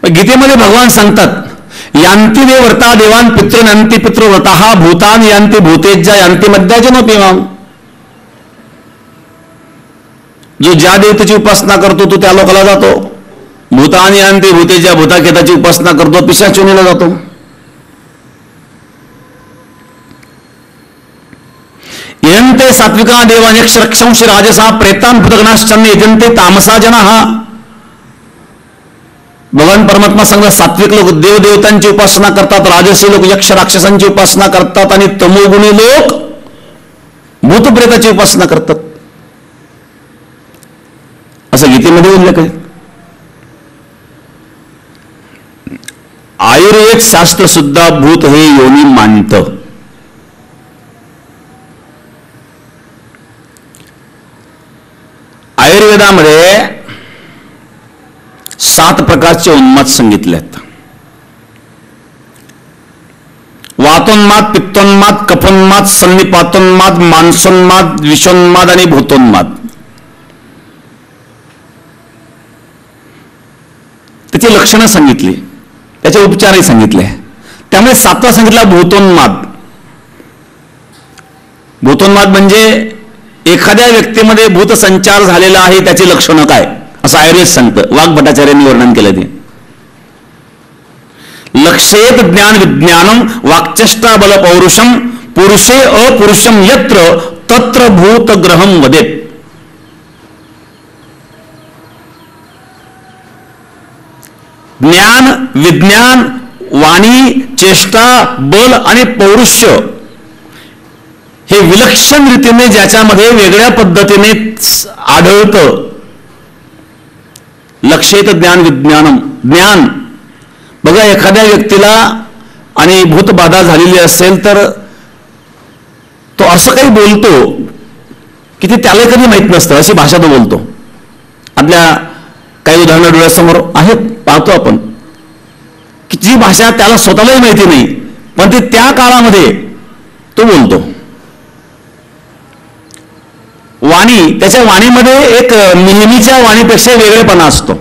गीतेमध्ये भगवान सांगतात यांती देव व्रता देवान पितृन यांती पितृव्रता भूतान यांती भूतेज्या यांती मध्याजनोपिमाम. जो ज्या देवतेची उपासना करतो तो त्या लोकाला जातो. भूतानी यांती भूतेज्या भूताखेताची उपासना करतो पिशाच योनीला जातो. यजन्ते सात्विका देवान यक्ष रक्षंशी राजसा प्रेतान भूतगणाश्चन्य यजन्ते तामसा जना. भगवान परमात्मा सांगतात सात्विक लोक देवदेवतांची उपासना करतात, राजसी लोक यक्ष राक्षसांची उपासना करतात आणि तमोगुणी लोक भूतप्रेताची उपासना करतात, असं गीतेमध्ये उल्लेख आहे. आयुर्वेद शास्त्र सुद्धा भूत हे योनी मानतं. आयुर्वेदामध्ये 7 प्रकारचे उन्माद सांगितले आहेत. वातोन्माद, पित्तोन्माद, कफोन्माद, सन्निपातोन्माद, मांसोन्माद, विषोन्माद आणि भूतोन्माद. त्याची लक्षणं सांगितली, त्याचे उपचारही सांगितले. त्यामुळे 7वा सांगितला भूतोन्माद. भूतोन्माद म्हणजे एखाद्या व्यक्तीमध्ये भूतसंचार झालेला आहे त्याची लक्षणं काय, असं आयुर्वेद सांगतं. वाघ भट्टाचार्यांनी वर्णन केलं ते. लक्षेत ज्ञान विज्ञानम वाक्चष्टा बल पौरुषम पुरुषे अपुरुषम यत्र तत्र भूतग्रहम वदेत. ज्ञान विज्ञान वाणी चेष्टा बल आणि पौरुष्य हे विलक्षण रीतीने ज्याच्यामध्ये वेगळ्या पद्धतीने आढळतं. लक्षेत ज्ञान विज्ञानम. ज्ञान बघा, एखाद्या व्यक्तीला आणि भूतबाधा झालेली असेल तर तो असं काही बोलतो की ते त्याला कधी माहित नसतं, अशी भाषा तो बोलतो. आपल्या काही उदाहरणं डोळ्यासमोर आहेत, पाहतो आपण की जी भाषा त्याला स्वतःलाही माहिती नाही पण ते त्या काळामध्ये तो बोलतो. वाणी, त्याच्या वाणीमध्ये एक नेहमीच्या वाणीपेक्षा वेगळेपणा असतो.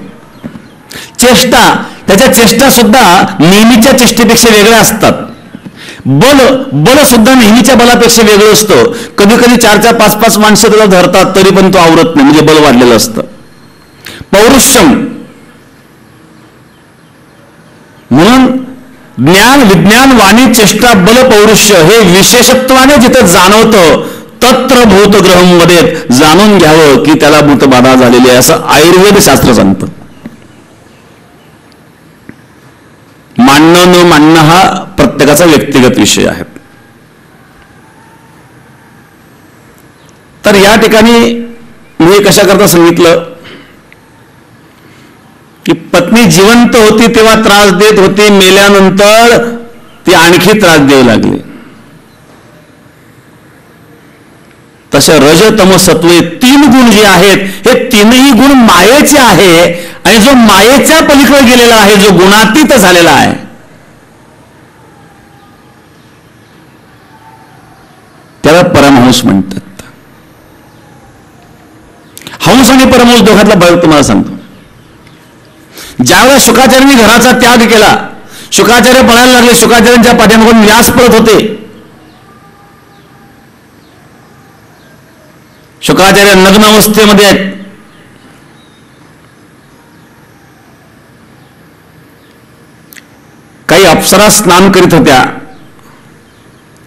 चेष्टा, त्याच्या चेष्टा सुद्धा नेहमीच्या चेष्टेपेक्षा वेगळ्या असतात. बल सुद्धा नेहमीच्या बलापेक्षा वेगळं असतं. कधी कधी 4-4, 5-5 माणसं त्याला धरतात तरी पण तो आवरत नाही, म्हणजे बल वाढलेलं असतं. पौरुष्यम, म्हणून ज्ञान विज्ञान वाणी चेष्टा बल पौरुष्य हे विशेषत्वाने जिथं जाणवतं तत्र भूतग्रहम मध्ये जाणून घ्यावं की त्याला भूतबाधा झालेली आहे, असं आयुर्वेद शास्त्र सांगतं. मानणं न मानणं हा प्रत्येकाचा व्यक्तिगत विषय आहे. तर या ठिकाणी मी कशा करता सांगितलं की पत्नी जिवंत होती तेव्हा त्रास देत होती, मेल्यानंतर ती आणखी त्रास देऊ लागली. तसे रज तम सत्व 3 गुण जे आहेत हे 3ही गुण मायेचे आहे आणि जो मायेच्या पलीकडे गेलेला आहे, जो गुणातीत झालेला आहे, त्याला परमहंस म्हणतात. हंस आणि परमहंस दोघातला फरक तुम्हाला सांगतो. ज्यावेळेस शुकाचार्यांनी घराचा त्याग केला, शुकाचार्य पळायला लागले, शुकाचार्यांच्या पाठीमागून व्यास पळत होते. शुकाचार्य नग्न अवस्थेमध्ये आहेत. काही अप्सरा स्नान करीत होत्या.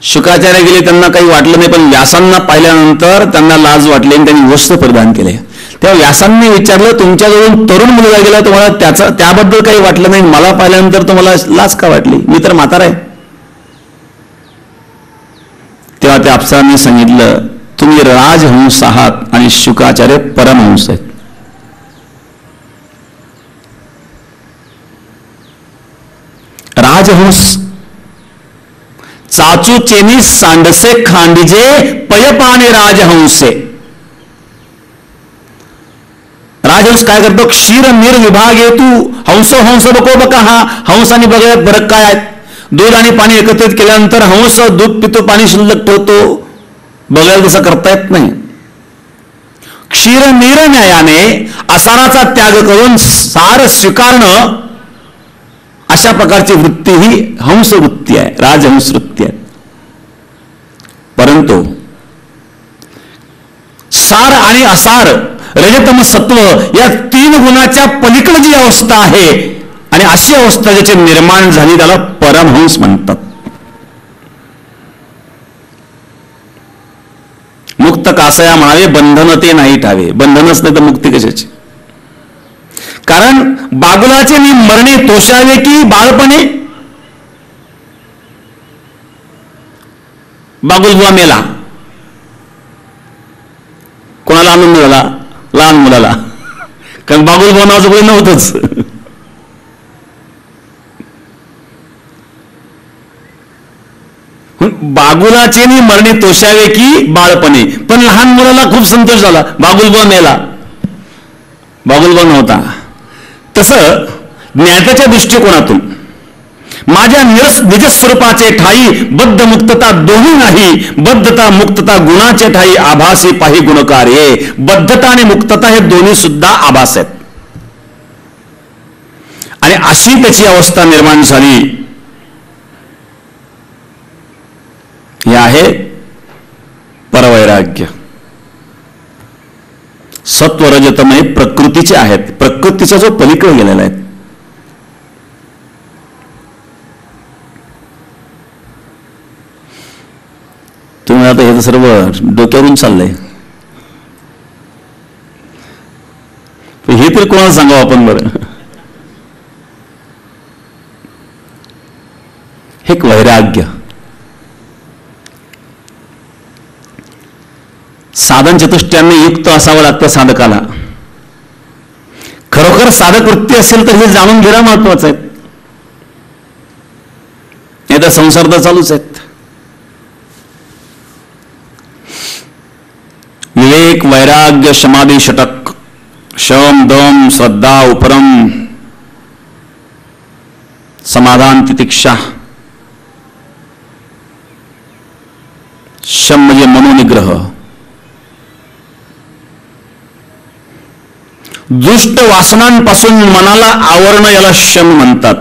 शुकाचार्य गेले, त्यांना काही वाटलं नाही, पण व्यासांना पाहिल्यानंतर त्यांना लाज वाटली आणि त्यांनी वस्त्र परिधान केले. तेव्हा व्यासांनी विचारलं, तुमच्याजवळून तरुण मुलगा गेला, तुम्हाला त्याबद्दल काही वाटलं नाही, मला पाहिल्यानंतर तुम्हाला लाज का वाटली? मी तर म्हातारा आहे. तेव्हा त्या अप्सरांनी सांगितलं, तुम्ही राजहंस आहात आणि शुकाचार्य परमहंस आहेत. राजहंस चाचू चेनी सांडसे खांडीजे पयपाने राजहंसे. राजहंस काय करतो? क्षीर नीर विभाग येतू हंस हंस बको बका. हा हंस आणि बघत फरक काय आहेत? दूध आणि पाणी एकत्रित केल्यानंतर हंस दूध पितो, पाणी शिल्लक ठेवतो. बघायला तसं करता येत नाही. क्षीर नीर न्यायाने असाराचा त्याग करून सार स्वीकारणं, अशा प्रकारची वृत्ती ही हंस वृत्ती आहे, राजहंस वृत्ती आहे. परंतु सार आणि असार, रजतम सत्व या तीन गुणाच्या पलीकडे जी अवस्था आहे, आणि अशी अवस्था ज्याची निर्माण झाली त्याला परमहंस म्हणतात. मुक्त कासया म्हणावे, बंधन ते नाही ठावे. बंधनच नाही तर मुक्ती कशाची? कारण बागुलाचे मी मरणे तोषावे की बाळपणे. बागुलबुवा मेला, कोणाला आनंद झाला? लहान मुलाला, कारण बागुलबुवा नावाचं कोणी नव्हतंच. बागुलाचे मी मरणे तोषावे की बाळपणे. पण लहान मुलाला खूप संतोष झाला, बागुलबुवा मेला, बागुलबुवा नव्हता. तसं ज्ञात्याच्या दृष्टिकोनातून माझ्या निजस्वरूपाचे ठाई बद्ध मुक्तता दोन्ही नाही. बद्धता मुक्तता गुणाचे ठाई आभासी पाही गुणकार्ये. बद्धता आणि मुक्तता हे दोन्ही सुद्धा आभास आहेत. आणि अशी त्याची अवस्था निर्माण झाली. हे आहे परवैराग्य. सत्वरजतमय प्रकृतीचे आहेत, प्रकृतीचा जो पलीकडे गेलेला आहे. तुम्ही आता हे सर्व डोक्यावरून चाललंय, हे तरी कोणाला सांगावं आपण बरं? हे वैराग्य. साधन चतुष्टयाने युक्त असावं लागतं साधकाला. खरोखर साधक वृत्ती असेल तर हे जाणून घेणं महत्वाचं आहे. नाही तर संसार तर चालूच आहेत. विवेक वैराग्य समाधी षटक, शम दम श्रद्धा उपरम समाधान तितिक्षा. शम म्हणजे मनोनिग्रह. दुष्ट वासनांपासून मनाला आवरणं याला शम म्हणतात.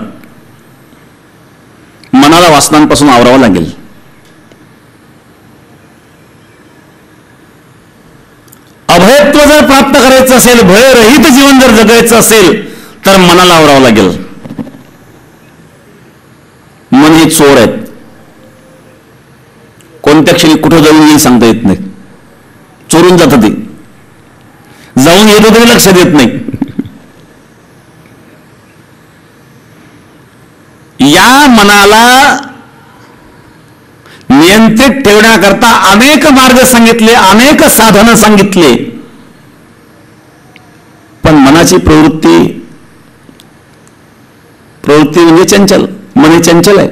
मनाला वासनांपासून आवरावं लागेल. अभयत्व जर प्राप्त करायचं असेल, भयरहित जीवन जर जगायचं असेल तर मनाला आवरावं लागेल. मन हे चोर आहेत. कोणत्या क्षणी कुठं जाऊन येईल सांगता येत नाही. चोरून जातं ते. जाऊन येतो तरी लक्षात येत नाही. या मनाला नियंत्रित ठेवण्याकरता अनेक मार्ग सांगितले, अनेक साधनं सांगितले. पण मनाची प्रवृत्ती म्हणजे चंचल. मन हे चंचल आहे.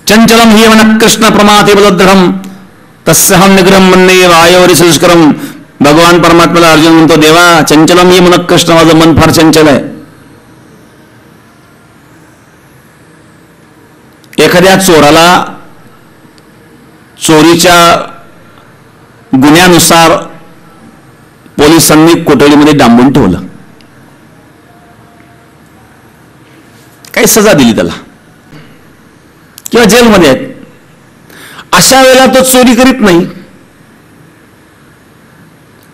चंचलम ही मन कृष्ण प्रमाते बलद्धरम तस्यहम निग्रहम मन्ये वायोरी संस्करम. भगवान परमात्म्याला अर्जुन म्हणतो, देवा चंचलम ही मन कृष्ण, माझं मन फार चंचल आहे. एखाद्या चोराला चोरीच्या गुन्ह्यानुसार पोलिसांनी कोठडीमध्ये डांबून ठेवलं, काही सजा दिली त्याला किंवा जेलमध्ये आहेत. अशा वेळेला तो चोरी करीत नाही.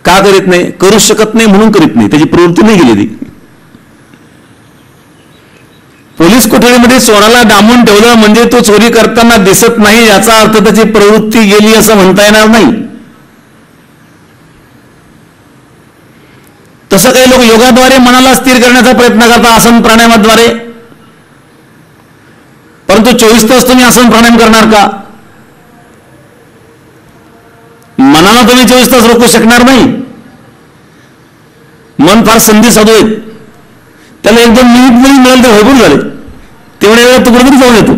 का करीत नाही? करू शकत नाही म्हणून करीत नाही, त्याची प्रवृत्ती नाही गेलेली. पोलीस कोठडीमध्ये चोराला डांबून ठेवलं म्हणजे तो चोरी करताना दिसत नाही याचा अर्थ त्याची प्रवृत्ती गेली असं म्हणता येणार नाही. तसं काही लोक योगाद्वारे मनाला स्थिर करण्याचा प्रयत्न करतात, आसन प्राणायामाद्वारे. परंतु 24 तास तुम्ही आसन प्राणायाम करणार का? मनाला तुम्ही 24 तास रोखू शकणार नाही. मन फार संधी साधू आहेत, त्याला 1-2 मिनिट जरी मिळेल तर भरपूर झाले. तेवढ्या वेळात तो कुठेतरी जाऊन येतो.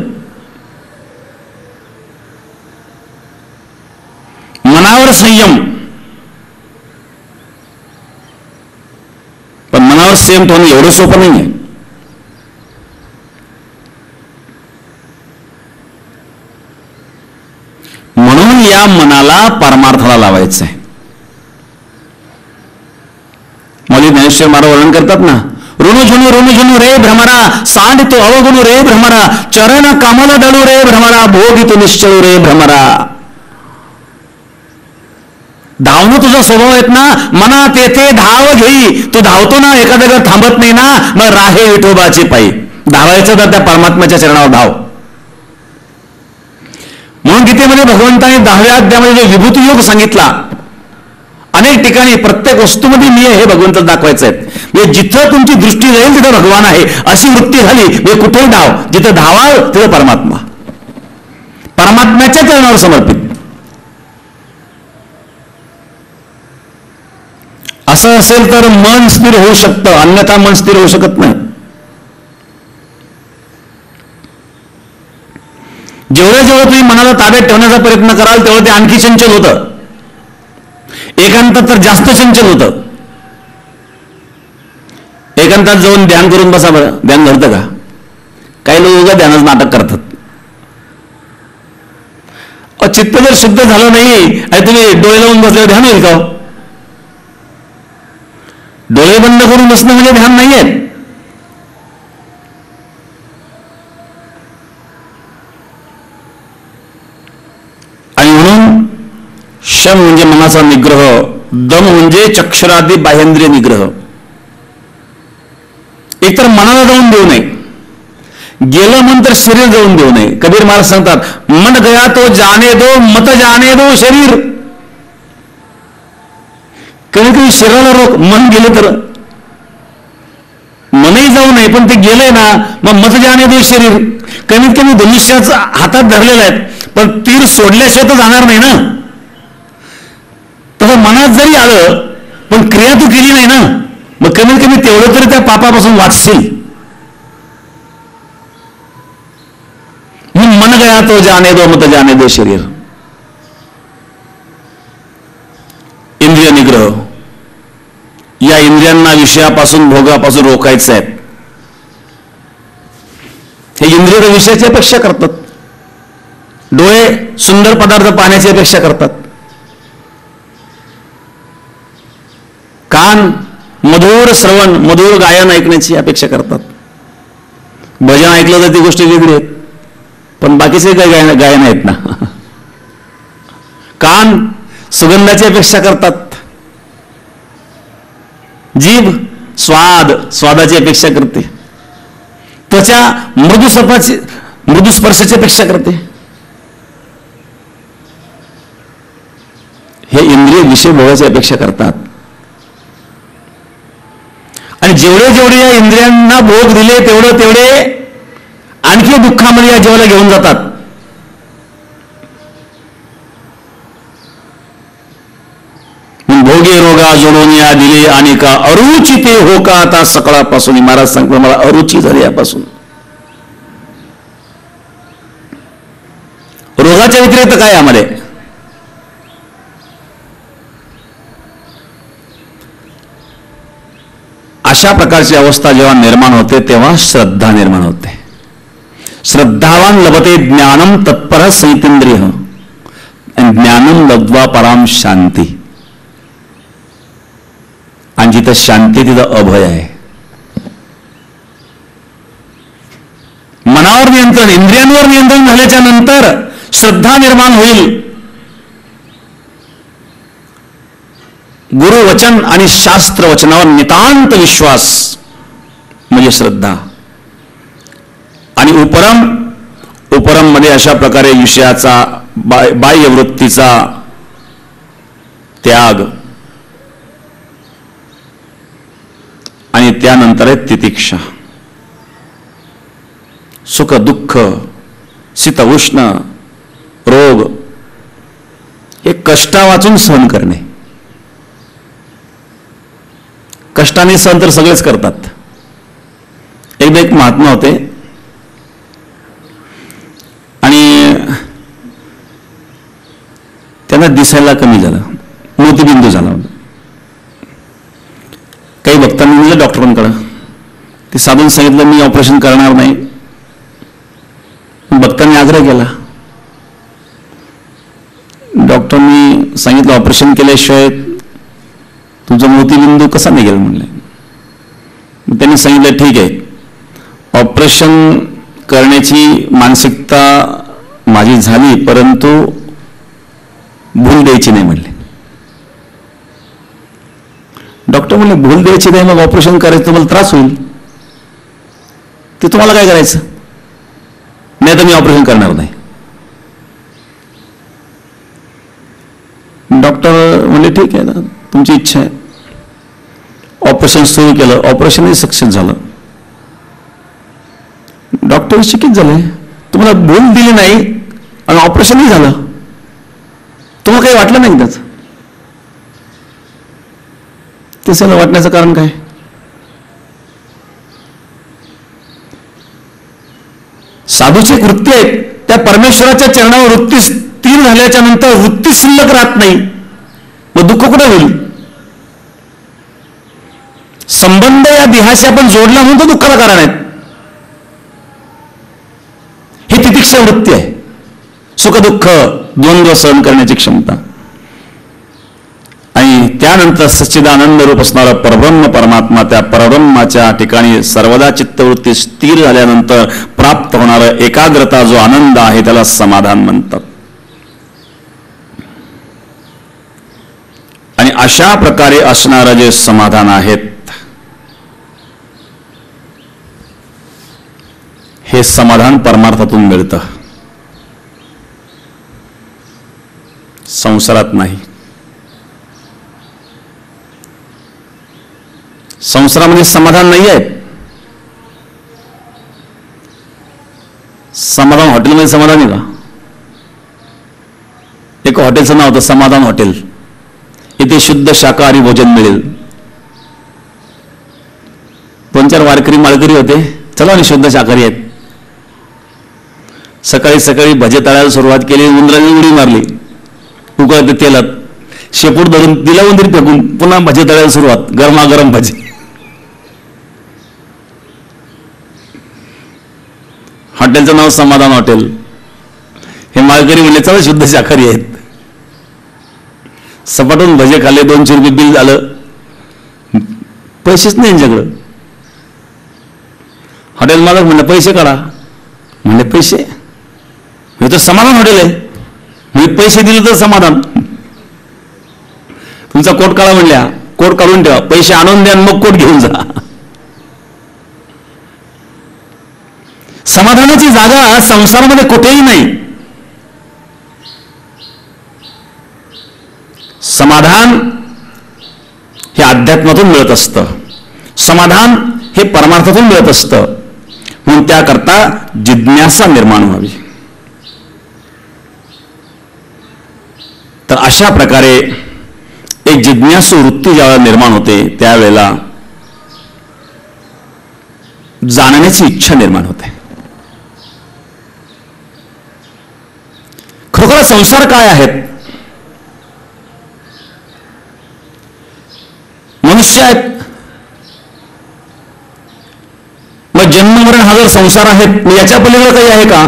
मनावर संयम, पण मनावर संयम ठेवणं एवढं सोपं नाहीये. म्हणून या मनाला परमार्थाला लावायचं आहे. मला ज्ञानेश्वर महाराज वर्णन करतात ना, ऋणू झुनू रे भ्रमरा, सांड तो अवगुणू रे भ्रमरा, चरण कामला दळू रे भ्रमरा, भोगी तो निश्चळू रे भ्रमरा. धावणं तुझा स्वभाव आहेत ना, मना तेथे धाव घेई. तू धावतो ना, एका जागेवर थांबत नाही ना, मग राहे विठोबाची पायी. धावायचं तर त्या परमात्म्याच्या चरणावर धाव. म्हणून गीतेमध्ये भगवंताने 10व्या अध्यायामध्ये जो विभूती योग सांगितला, अनेक ठिकाणी प्रत्येक वस्तूमध्ये मी आहे हे भगवंत दाखवायचं आहे. म्हणजे जिथं तुमची दृष्टी जाईल तिथं भगवान आहे अशी वृत्ती झाली म्हणजे कुठेही धाव, जिथं धावाल तिथं परमात्मा, परमात्म्याच्या चरणावर समर्पित. असं असेल तर मन स्थिर होऊ शकतं, अन्यथा मन स्थिर होऊ शकत नाही. जेवढं जेवढं तुम्ही मनाला ताब्यात ठेवण्याचा प्रयत्न कराल तेवढं ते आणखी चंचल होतं. एकांतात तर जास्त चंचल होतं. एकांतात जाऊन ध्यान करून बसा बरं, ध्यान धरतं का? काही लोक उगा ध्यानच नाटक करतात. चित्त जर शुद्ध झालं नाही आणि तुम्ही डोळे लावून बसल्यावर ध्यान होईल का? डोळे बंद करून बसणं म्हणजे ध्यान नाहीये. आणि म्हणून शम म्हणजे मनाचा निग्रह, दम म्हणजे चक्षुरादी बाह्येंद्रिय निग्रह. एकतर मनाला जाऊन देऊ नये, गेलं मन तर शरीर जाऊन देऊ नये. कबीर महाराज सांगतात, मन गया तो जाने दो, मत जाने दो शरीर. कधी कधी शरीराला रोख, मन गेलं तर मनही जाऊ नये, पण ते गेलंय ना, मग मत जाने दो शरीर. कमीत कमी धनुष्याच हातात धरलेलं आहे, पण तीर सोडल्याशिवाय तर जाणार नाही ना. तसं मनात जरी आलं पण क्रिया तू केली नाही ना, मग कमीत कमी तेवढं तरी त्या पापापासून वाचशील. मन गया तो जाने दो, मत जाने दो शरीर. इंद्रिय निग्रह, या इंद्रियांना विषयापासून भोगापासून रोखायचं आहे. हे इंद्रिय विषयाची अपेक्षा करतात. डोळे सुंदर पदार्थ पाहण्याची अपेक्षा करतात. कान मधुर श्रवण, मधुर गायन ऐकण्याची अपेक्षा करतात. भजन ऐकलं तर ती गोष्ट वेगळी आहे, पण बाकीचे काही गायन आहेत ना. कान सुगंधाची अपेक्षा करतात. जीभ स्वादाची अपेक्षा करते. त्वचा मृदू स्पर्शाची अपेक्षा करते. हे इंद्रिय विषय भोगाची अपेक्षा करतात. आणि जेवढे जेवढे या इंद्रियांना भोग दिले तेवढे आणखी दुःखामध्ये या जीवाला घेऊन जातात. भोगे रोगा जोडून या दिले आणि का अरुची ते हो का आता सकाळपासून. महाराज सांगतो मला अरुची झाली यापासून. रोगाच्या व्यतिरिक्त काय यामध्ये? अशा प्रकारची अवस्था जेव्हा निर्माण होते तेव्हा श्रद्धा निर्माण होते. श्रद्धावान लभते ज्ञानम तत्पर संयतेंद्रिय, ज्ञानम लब्ध्वा पराम शांती. आणि जिथं शांती तिथं अभय आहे. मनावर नियंत्रण, इंद्रियांवर नियंत्रण झाल्याच्या नंतर श्रद्धा निर्माण होईल. गुरुवचन आणि शास्त्रवचनावर नितांत विश्वास म्हणजे श्रद्धा. आणि उपरम मध्ये अशा प्रकारे विषयाचा बाह्यवृत्तीचा त्याग आणि त्यानंतर आहे तितिक्षा. सुख दुःख शीत उष्ण रोग हे कष्टा वाचून सहन करणे. कष्टाने सहन तर सगळेच करतात. एकदा एक महात्मा होते आणि त्यांना दिसायला कमी झालं, मोतीबिंदू झाला होता. काही भक्तांनी दिलं डॉक्टरांकडे. ते साधून सांगितलं मी ऑपरेशन करणार नाही. भक्तांनी आग्रह केला. डॉक्टरांनी सांगितलं ऑपरेशन केल्याशिवाय तुमचा मोतीबिंदू कसा निघेल म्हणले. त्यांनी सांगितलं ठीक आहे, ऑपरेशन करण्याची मानसिकता माझी झाली, परंतु भूल द्यायची नाही म्हणले. डॉक्टर म्हणले भूल द्यायची नाही, मग ऑपरेशन करायचं तुम्हाला त्रास होईल, ते तुम्हाला काय करायचं. नाही तर मी ऑपरेशन करणार नाही. डॉक्टर म्हणले ठीक आहे ना, तुमची इच्छा आहे. ऑपरेशन सुरू केलं, ऑपरेशनही सक्सेस झालं. डॉक्टर चकित झाले, तुम्हाला भूल दिली नाही आणि ऑपरेशनही झालं, तुम्हाला काही वाटलं नाही त्याच. ते सगळं वाटण्याचं कारण काय. साधूची कृत्य आहेत त्या परमेश्वराच्या चरणावर वृत्ती स्थिर झाल्याच्या नंतर वृत्ती शिल्लक राहत नाही, मग दुःख कुठे होईल. संबंध या देहाशी आपण जोडला म्हणून तो दुःखाला कारण आहेत. ही तितिक्षा वृत्ती आहे. सुख दुःख द्वंद्व सहन करण्याची क्षमता. आणि त्यानंतर सच्चिदानंद रूप असणारा परब्रह्म परमात्मा, त्या परब्रह्माच्या ठिकाणी सर्वदा चित्तवृत्ती स्थिर झाल्यानंतर प्राप्त होणारा एकाग्रता जो आनंद आहे त्याला समाधान म्हणतात. आणि अशा प्रकारे असणारं जे समाधान आहेत हे समाधान परमार्थातून मिळतं, संसारात नाही. संसारामध्ये समाधान नाही आहे. समाधान हॉटेलमध्ये समाधान आहे का. एक हॉटेलचं नाव होतं समाधान हॉटेल. इथे शुद्ध शाकाहारी भोजन मिळेल. 2-4 वारकरी माळकरी होते, चला आणि शुद्ध शाकाहारी आहेत. सकाळी सकाळी भजे तळायला सुरुवात केली, उंदराने उडी मारली, उकळते तेलात शेपूट धरून दिला उंदीर फेकून पुन्हा भजे तळायला सुरुवात, गरमागरम भजे. हॉटेलचं नाव समाधान हॉटेल. हे माळकरी म्हणले चला शुद्ध शाकाहारी आहेत. सपाटून भजे खाल्ले, 200 रुपये बिल झालं, पैसेच नाही यांच्याकडं. हॉटेल मालक म्हणलं पैसे काढा. म्हणले पैसे, हे तर समाधान हॉटेल आहे, म्हणजे पैसे दिले तर समाधान. तुमचा कोट काढा म्हणल्या, कोट काढून ठेवा, पैसे आणून द्या मग कोट घेऊन जा. समाधानाची जागा संसारामध्ये कुठेही नाही. समाधान हे अध्यात्मातून मिळत असतं, समाधान हे परमार्थातून मिळत असतं. म्हणून त्याकरता जिज्ञासा निर्माण व्हावी. तर अशा प्रकारे एक जिज्ञासू वृत्ती ज्यावेळेला निर्माण होते त्यावेळेला जाणण्याची इच्छा निर्माण होते. खरोखर संसार काय आहेत. मनुष्य आहेत, मग जन्म मरण हा जर संसार आहेत, मग याच्या पलीकडे काही आहे का.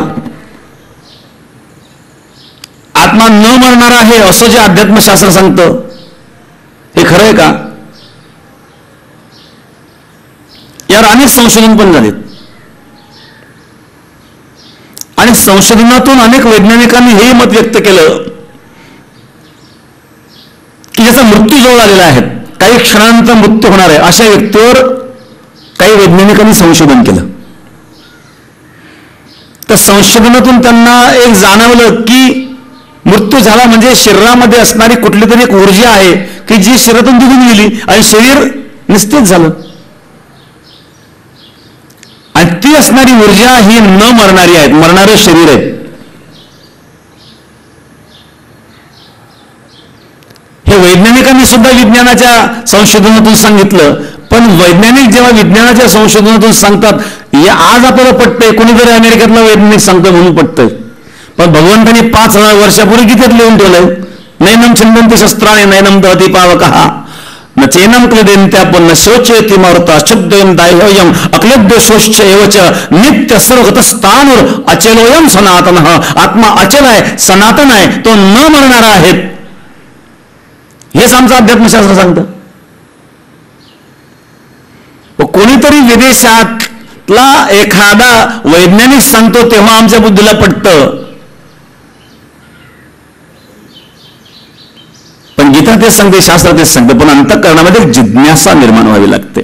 आत्मा न मरणारा आहे असं जे अध्यात्मशास्त्र सांगतं हे खरं आहे का. यावर अनेक संशोधन पण झालेत आणि संशोधनातून अनेक वैज्ञानिकांनी हे मत व्यक्त केलं की ज्याचा मृत्यू जवळ आलेल्या आहेत, काही क्षणांचा मृत्यू होणार आहे, अशा व्यक्तीवर काही वैज्ञानिकांनी संशोधन केलं. तर संशोधनातून त्यांना एक जाणवलं की मृत्यू झाला म्हणजे शरीरामध्ये असणारी कुठली तरी एक ऊर्जा आहे की जी शरीरातून निघून गेली आणि शरीर निस्तेज झालं. आणि ती असणारी ऊर्जा ही न मरणारी आहे, मरणारे शरीर आहे. हे वैज्ञानिकांनी सुद्धा विज्ञानाच्या संशोधनातून सांगितलं. पण वैज्ञानिक जेव्हा विज्ञानाच्या संशोधनातून सांगतात, हे आज आपल्याला पटतंय, कोणीतरी अमेरिकेतला वैज्ञानिक सांगतो म्हणून पटतंय. पण भगवंतांनी 5000 वर्षापूर्वी गीतेत लिहून ठेवलंय, नैनम छिंदन्ति शस्त्राणि नैनम दहति पावकः न चैनम क्लेदेन्त्यापन्न शोचयति मारुता शुद्धोयम दाह्योयम अक्लेद्योशोश्च एवच नित्य सर्वगतस्थानुर अचलोयम सनातनः. आत्मा अचल आहे, सनातन आहे, तो न मरणारा आहे. हेच आमचं अध्यात्मशास्त्र सांगतं. कोणीतरी विदेशातला एखादा वैज्ञानिक सांगतो तेव्हा आमच्या बुद्धीला पटतं. पण गीता तेच सांगते, शास्त्र तेच सांगतं. पण अंतःकरणामध्ये जिज्ञासा निर्माण व्हावी लागते.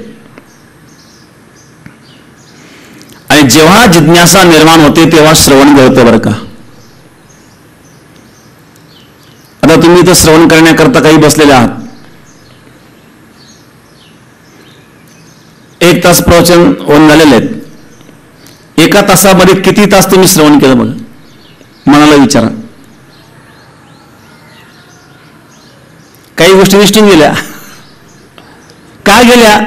आणि जेव्हा जिज्ञासा निर्माण होते तेव्हा श्रवण घडतं बरं का. आता तुम्ही इथं श्रवण करण्याकरता काही बसलेले आहात. 1 तास प्रवचन होऊन झालेले आहेत. 1 तासामध्ये किती तास तुम्ही श्रवण केलं बघा, मनाला विचारा. काही गोष्टी निष्ठून गेल्या. का गेल्या?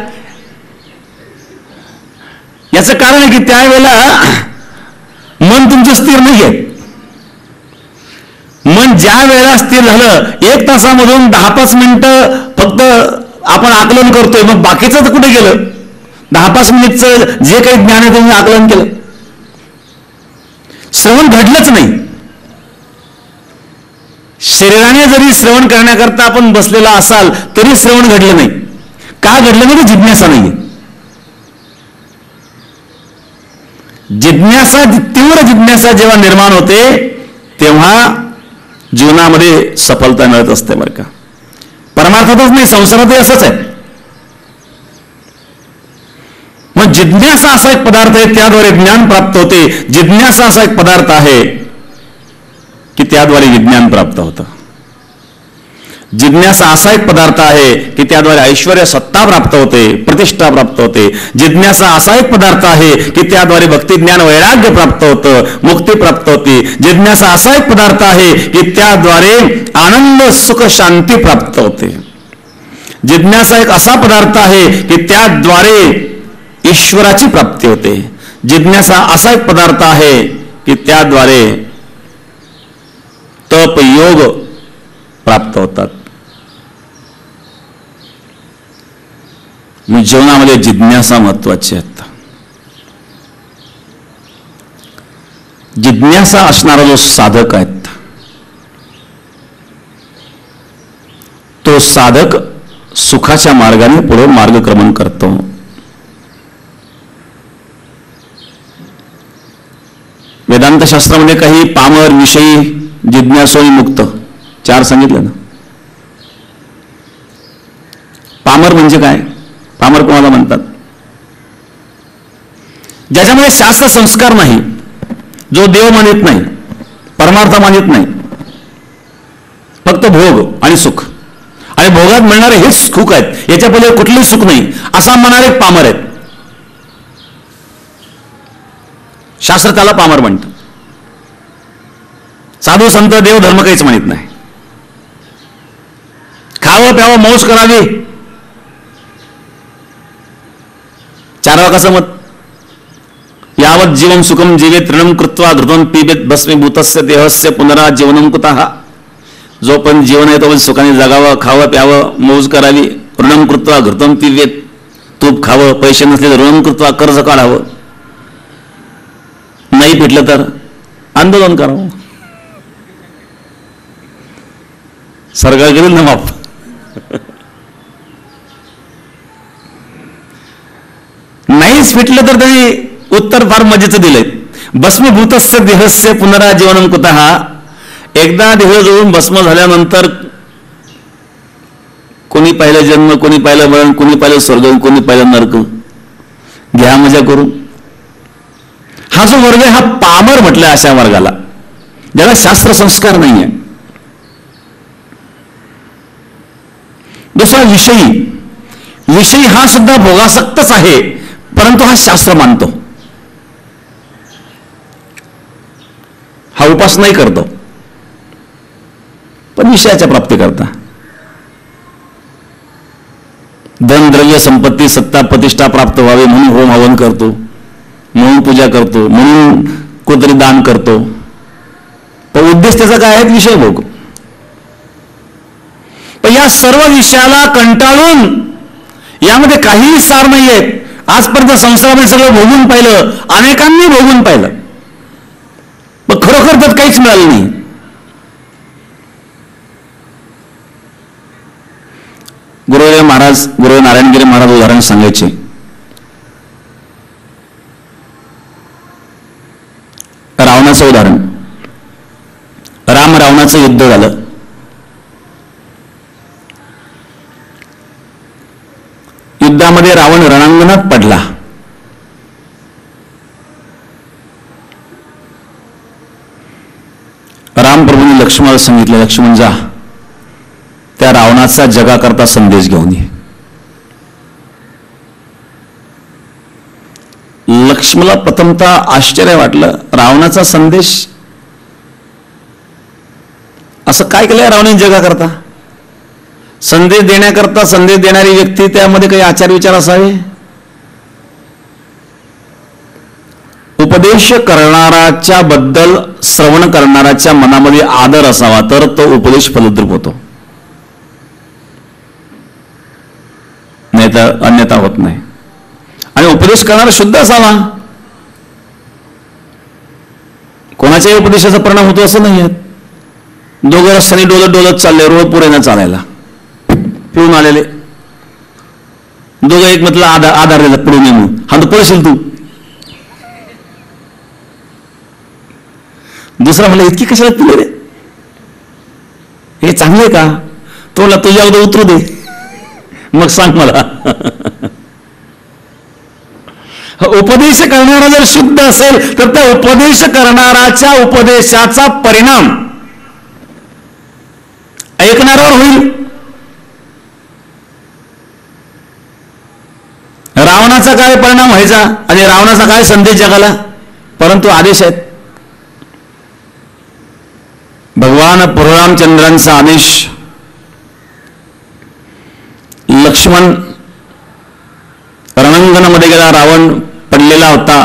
याचं कारण आहे की त्यावेळेला मन तुमचं स्थिर नाहीये. मन ज्या वेळेला स्थिर झालं, 1 तासामधून 10-5 मिनिटं फक्त आपण आकलन करतोय, मग बाकीचं तर कुठे गेलं? 10-5 मिनिटचं जे काही ज्ञान आहे तुम्ही आकलन केलं, श्रवण घडलंच नाही. शरीराने जरी श्रवण करण्याकरता आपण बसलेला असाल तरी श्रवण घडलं नाही. का घडलं नाही? जिज्ञासा नाही. जिज्ञासा, तीव्र जिज्ञासा जेव्हा निर्माण होते तेव्हा जीवनामध्ये सफलता मिळत असते बरं का. परमार्थातच नाही, संसारातही असंच आहे. मग जिज्ञासा असा एक पदार्थ आहे, त्याद्वारे ज्ञान प्राप्त होते. जिज्ञासा असा एक पदार्थ आहे की त्याद्वारे विज्ञान प्राप्त होतं. जिज्ञासा असा एक पदार्थ आहे की त्याद्वारे ऐश्वर्य, सत्ता प्राप्त होते, प्रतिष्ठा प्राप्त होते. जिज्ञासा असा एक पदार्थ आहे की त्याद्वारे भक्ती, ज्ञान, वैराग्य प्राप्त होतं, मुक्ती प्राप्त होती. जिज्ञासा असा एक पदार्थ आहे की त्याद्वारे आनंद, सुख, शांती प्राप्त होते. जिज्ञासा एक असा पदार्थ आहे की त्याद्वारे ईश्वराची प्राप्ती होते. जिज्ञासा असा एक पदार्थ आहे की त्याद्वारे तप, योग प्राप्त होतात. मग जीवनामध्ये जिज्ञासा महत्वाची आहे. जिज्ञासा असणारा जो साधक आहे तो साधक सुखाच्या मार्गाने पुढे मार्गक्रमण करतो. वेदांत शास्त्रामध्ये काही पामर, विषयी, जिज्ञासू आणि मुक्त 4 सांगितलं ना. पामर म्हणजे काय? पामर कोणाला म्हणतात? ज्याच्यामध्ये शास्त्र संस्कार नाही, जो देव मानित नाही, परमार्थ मानित नाही, फक्त भोग आणि सुख, आणि भोगात मिळणारे हेच सुख आहेत, याच्या पहिले कुठलेही सुख नाही, असा म्हणणारे पामर आहेत. शास्त्र त्याला पामर म्हणतं. साधू संत देव धर्म काहीच मानित नाही. खावं प्यावं मौज करावी, 4 वाकाचं मत. यावत जीवन सुखम जीवे तृणम कृत्वा घृतम पिबेत भस्मीभूतस्य देहस्य पुनराजीवनम कुतः. जो पण जीवन आहे तो सुखाने जगावं, खावं प्यावं मौज करावी. ऋणम कृत्वा घृतम पिबेत, तूप खावं, पैसे नसले तर ऋणम कृत्वा कर्ज काढावं, नाही पिटलं तर आंदोलन करावं, सरकार करेल ना माफ. नाहीच फिटलं तर त्यांनी उत्तर फार मजेचं दिलंय. भस्मीभूतस्य देहस्य पुनराजीवनम कुतः. एकदा देह जळून भस्म झाल्यानंतर कोणी कोणी पाहिलं जन्म, कोणी पाहिलं मरण, कोणी पाहिलं स्वर्ग, कोणी पाहिलं नरक. घ्या मजा करू. हा जो वर्ग आहे हा पामर म्हटलं अशा वर्गाला, ज्याला शास्त्र संस्कार नाहीये. दुसरा विषयी हा सुद्धा भोगासक्तच आहे, परंतु हा शास्त्र मानतो, हा उपासनाही करतो, पण विषयाच्या प्राप्ती करता धन द्रव्य संपत्ती सत्ता प्रतिष्ठा प्राप्त व्हावी म्हणून होम हवन करतो, म्हणून पूजा करतो, म्हणून कोणतरी दान करतो, पण उद्देश त्याचा काय आहे? विषय भोग. पण या सर्व विषयाला कंटाळून यामध्ये काहीही सार नाहीये. आजपर्यंत संसारामध्ये सगळं भोगून पाहिलं, अनेकांनी भोगून पाहिलं, पण खरोखर त्यात काहीच मिळालं नाही. गुरु नारायणगिरी महाराज उदाहरण सांगायचे. रावणाचं उदाहरण. रावणाचं युद्ध झालं. युद्धामध्ये रावण रणांगणात पडला. रामप्रभूंनी लक्ष्मणाला सांगितलं, लक्ष्मण जा त्या रावणाचा जगाकरता संदेश घेऊन ये. लक्ष्मणाला प्रथमतः आश्चर्य वाटलं, रावणाचा संदेश? असं काय केलंय रावणाने जगाकरता? संदेश देण्याकरता संदेश देणारी व्यक्ती त्यामध्ये काही आचार विचार असावे? उपदेश करणाराच्या बद्दल श्रवण करणाराच्या मनामध्ये आदर असावा, तर तो उपदेश फलद्रूप होतो, नाही तर अन्यथा होत नाही. आणि उपदेश करणारा शुद्ध असावा. कोणाच्याही उपदेशाचा परिणाम होतो असं नाही. दोघं रस्त्याने डोलत चालले, रोड पुरेनं चालायला, पिऊन आलेले दोघं, एक म्हटलं आधार दिला पुढून येऊन, हा तर पळशील तू. दुसरा म्हणलं, इतकी कशाला पिले रे, हे चांगले का? तो म्हणला, तुझ्या अगोदर उतरू दे मग सांग मला. उपदेश करणारा जर शुद्ध असेल तर त्या उपदेश करणाराच्या उपदेशाचा परिणाम ऐकणाऱ्यावर होईल. रावणाचा काय परिणाम व्हायचा आणि रावणाचा काय संदेश जगाला? परंतु आदेश आहेत. भगवान परशुरामचंद्रांचा आदेश. लक्ष्मण रणांगणामध्ये गेला. रावण पडलेला होता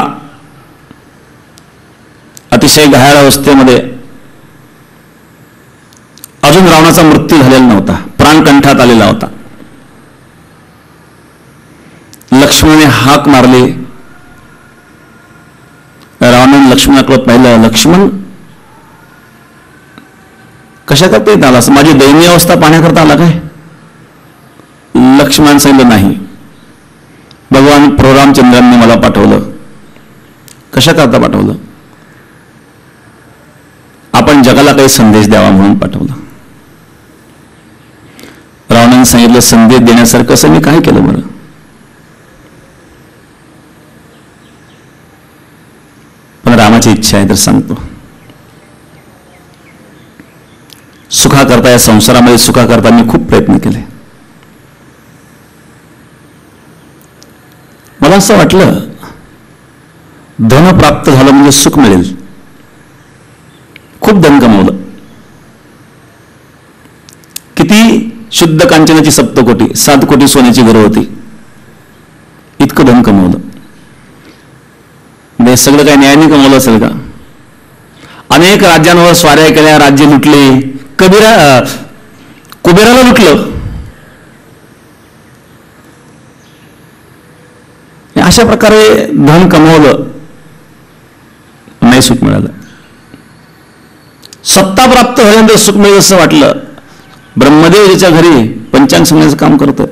अतिशय घायाळ अवस्थेमध्ये. अजून रावणाचा मृत्यू झालेला नव्हता, प्राण कंठात आलेला होता. लक्ष्मणाने हाक मारली. रावणाने लक्ष्मणाकडे पाहिलं. लक्ष्मण कशा करता येत आला? माझी दयनीय अवस्था पाहण्याकरता आला काय? लक्ष्मण सांगितलं, नाही, भगवान परशुरामचंद्रांनी मला पाठवलं. कशा करता पाठवलं? आपण जगाला काही संदेश द्यावा म्हणून पाठवलं. रावणाने सांगितलं, संदेश देण्यासारखं असं मी काय केलं बरं? पण रामाची इच्छा आहे तर सांगतो. सुखाकरता, या संसारामध्ये सुखाकरता मी खूप प्रयत्न केले. मला असं वाटलं धन प्राप्त झालं म्हणजे सुख मिळेल. खूप धन कमवलं. किती शुद्ध कांचनाची सप्तकोटी, 7 कोटी सोन्याची घरं होती. इतकं धन कमवलं. हे सगळं काही न्यायाने कमवलं असेल का? अनेक राज्यांवर स्वाऱ्या केल्या, राज्य लुटले. कुबेराला लुटलं. अशा प्रकारे धन कमवलं, नाही सुख मिळालं. सत्ता प्राप्त झाल्यानंतर सुख मिळेल असं वाटलं. ब्रह्मदेव ज्याच्या घरी पंचांग सांगण्याचं काम करतो,